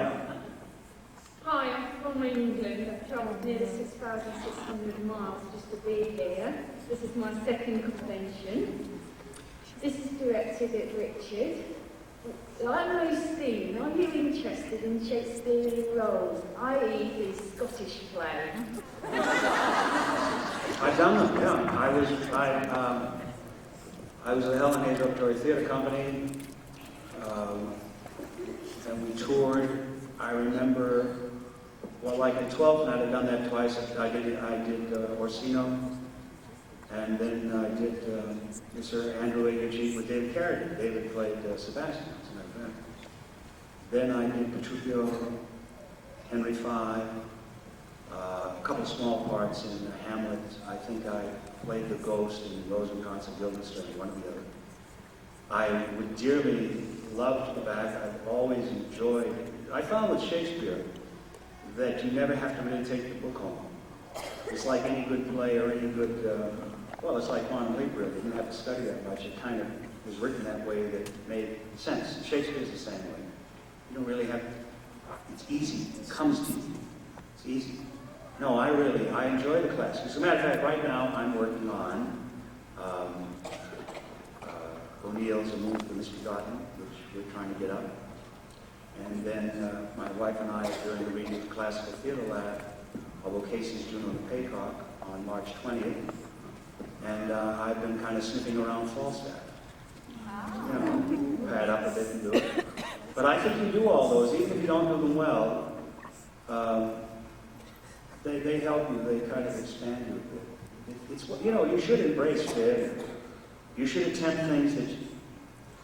Hi, I'm from England. I've travelled nearly 6,600 miles just to be here. This is my second convention. This is directed at Richard. I'm Lucine. Are you interested in Shakespearean roles, i.e. the Scottish play? I've done them, yeah. I was at the Helen Hayes Repertory Theatre Company, and we toured. I remember, like the 12th night, I'd done that twice. I did Orsino, and then I did Sir Andrew Aguchi with David Carradine. David played Sebastian, as a matter of fact. Then I did Petruchio, Henry V, a couple small parts in Hamlet. I think I played the ghost in Rosencrantz and Guildenstern, one or the other. I would dearly love to go back. I've always enjoyed. I found with Shakespeare that you never have to really take the book home. It's like any good play or any good, well, it's like Quantum Leap, really. You don't have to study that much. It kind of was written that way that made sense. Shakespeare's the same way. You don't really have, it's easy. It comes to you. It's easy. No, I enjoy the classics. As a matter of fact, right now I'm working on O'Neill's A Moon for the Misbegotten, which we're trying to get up. And then my wife and I are doing a reading at the Classical Theater Lab of O'Casey's Juno and the Paycock on March 20th. And I've been kind of sniffing around Falstaff. You know, pad up a bit and do it. But I think you do all those, even if you don't do them well, they help you, they kind of expand you a bit. It's, you know, you should embrace failure. You should attempt things that,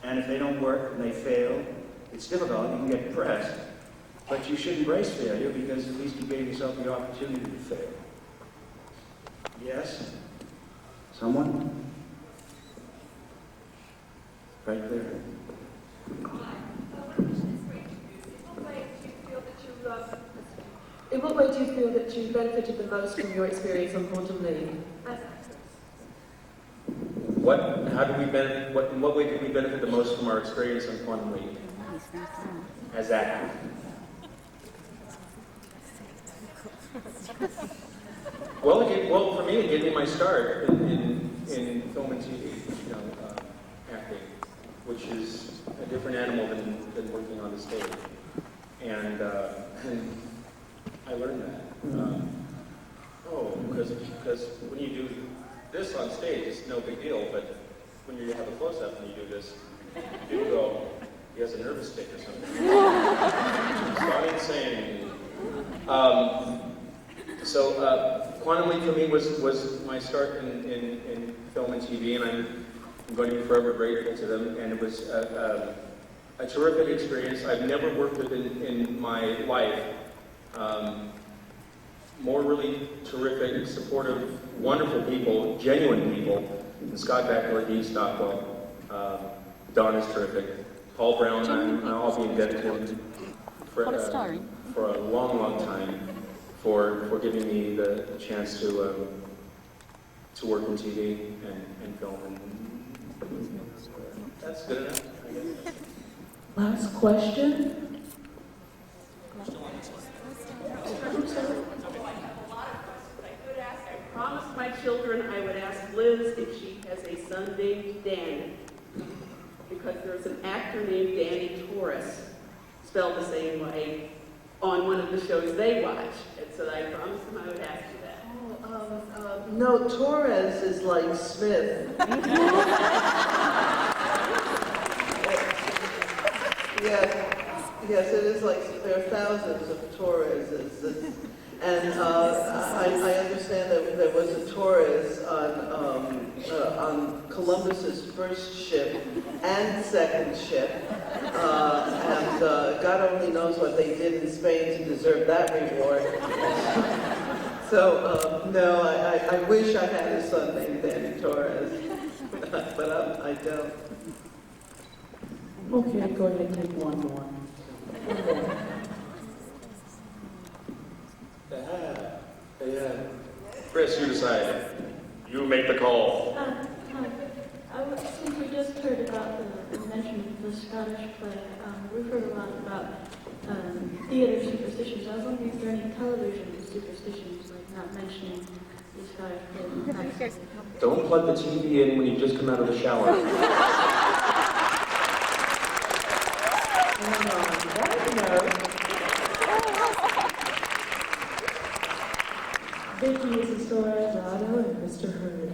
and if they don't work and they fail, it's difficult, you can get depressed, but you should embrace failure because at least you gave yourself the opportunity to fail. Yes? Someone? Right there. In what way do you feel that you benefited the most from your experience on Quantum Leap? In what way did we benefit the most from our experience on Quantum Leap? As actors. Well, for me, it gave me my start in film and TV, you know, acting, which is a different animal than working on the stage. And I learned that. Because when you do this on stage, it's no big deal, but when you have a close-up and you do this, you go, he has a nervous tick or something. Start insane. So Quantum Leap for me was my start in film and TV, and I'm going to be forever grateful to them. And it was a terrific experience. I've never worked with in my life. More really terrific, supportive, wonderful people, genuine people. And Scott Beckler, Dean Stockwell, Don is terrific. Paul Brown, I'll be indebted to him for a long, long time for giving me the chance to work in TV and film. And that's good enough, I guess. Last question? I promised my children I would ask Liz if she has a son named Danny, because there's an actor named Danny Torres, spelled the same way, on one of the shows they watch. And so I promised them I would ask you that. No, Torres is like Smith. Yes, it is like, there are thousands of Torreses. And I understand that there was a Torres on Columbus's first ship and second ship. And God only knows what they did in Spain to deserve that reward. So, no, I wish I had a son named Danny Torres, but I don't. Okay, I'm going to take one more. Yeah. Chris, you decide. You make the call. Since we just heard about the mention of the Scottish play, we've heard a lot about theater superstitions. I was wondering if there are any television superstitions, like not mentioning the Scottish play. Don't plug the TV in when you just come out of the shower. Vicky, Mrs. Torres, Otto, and Mr. Hurd.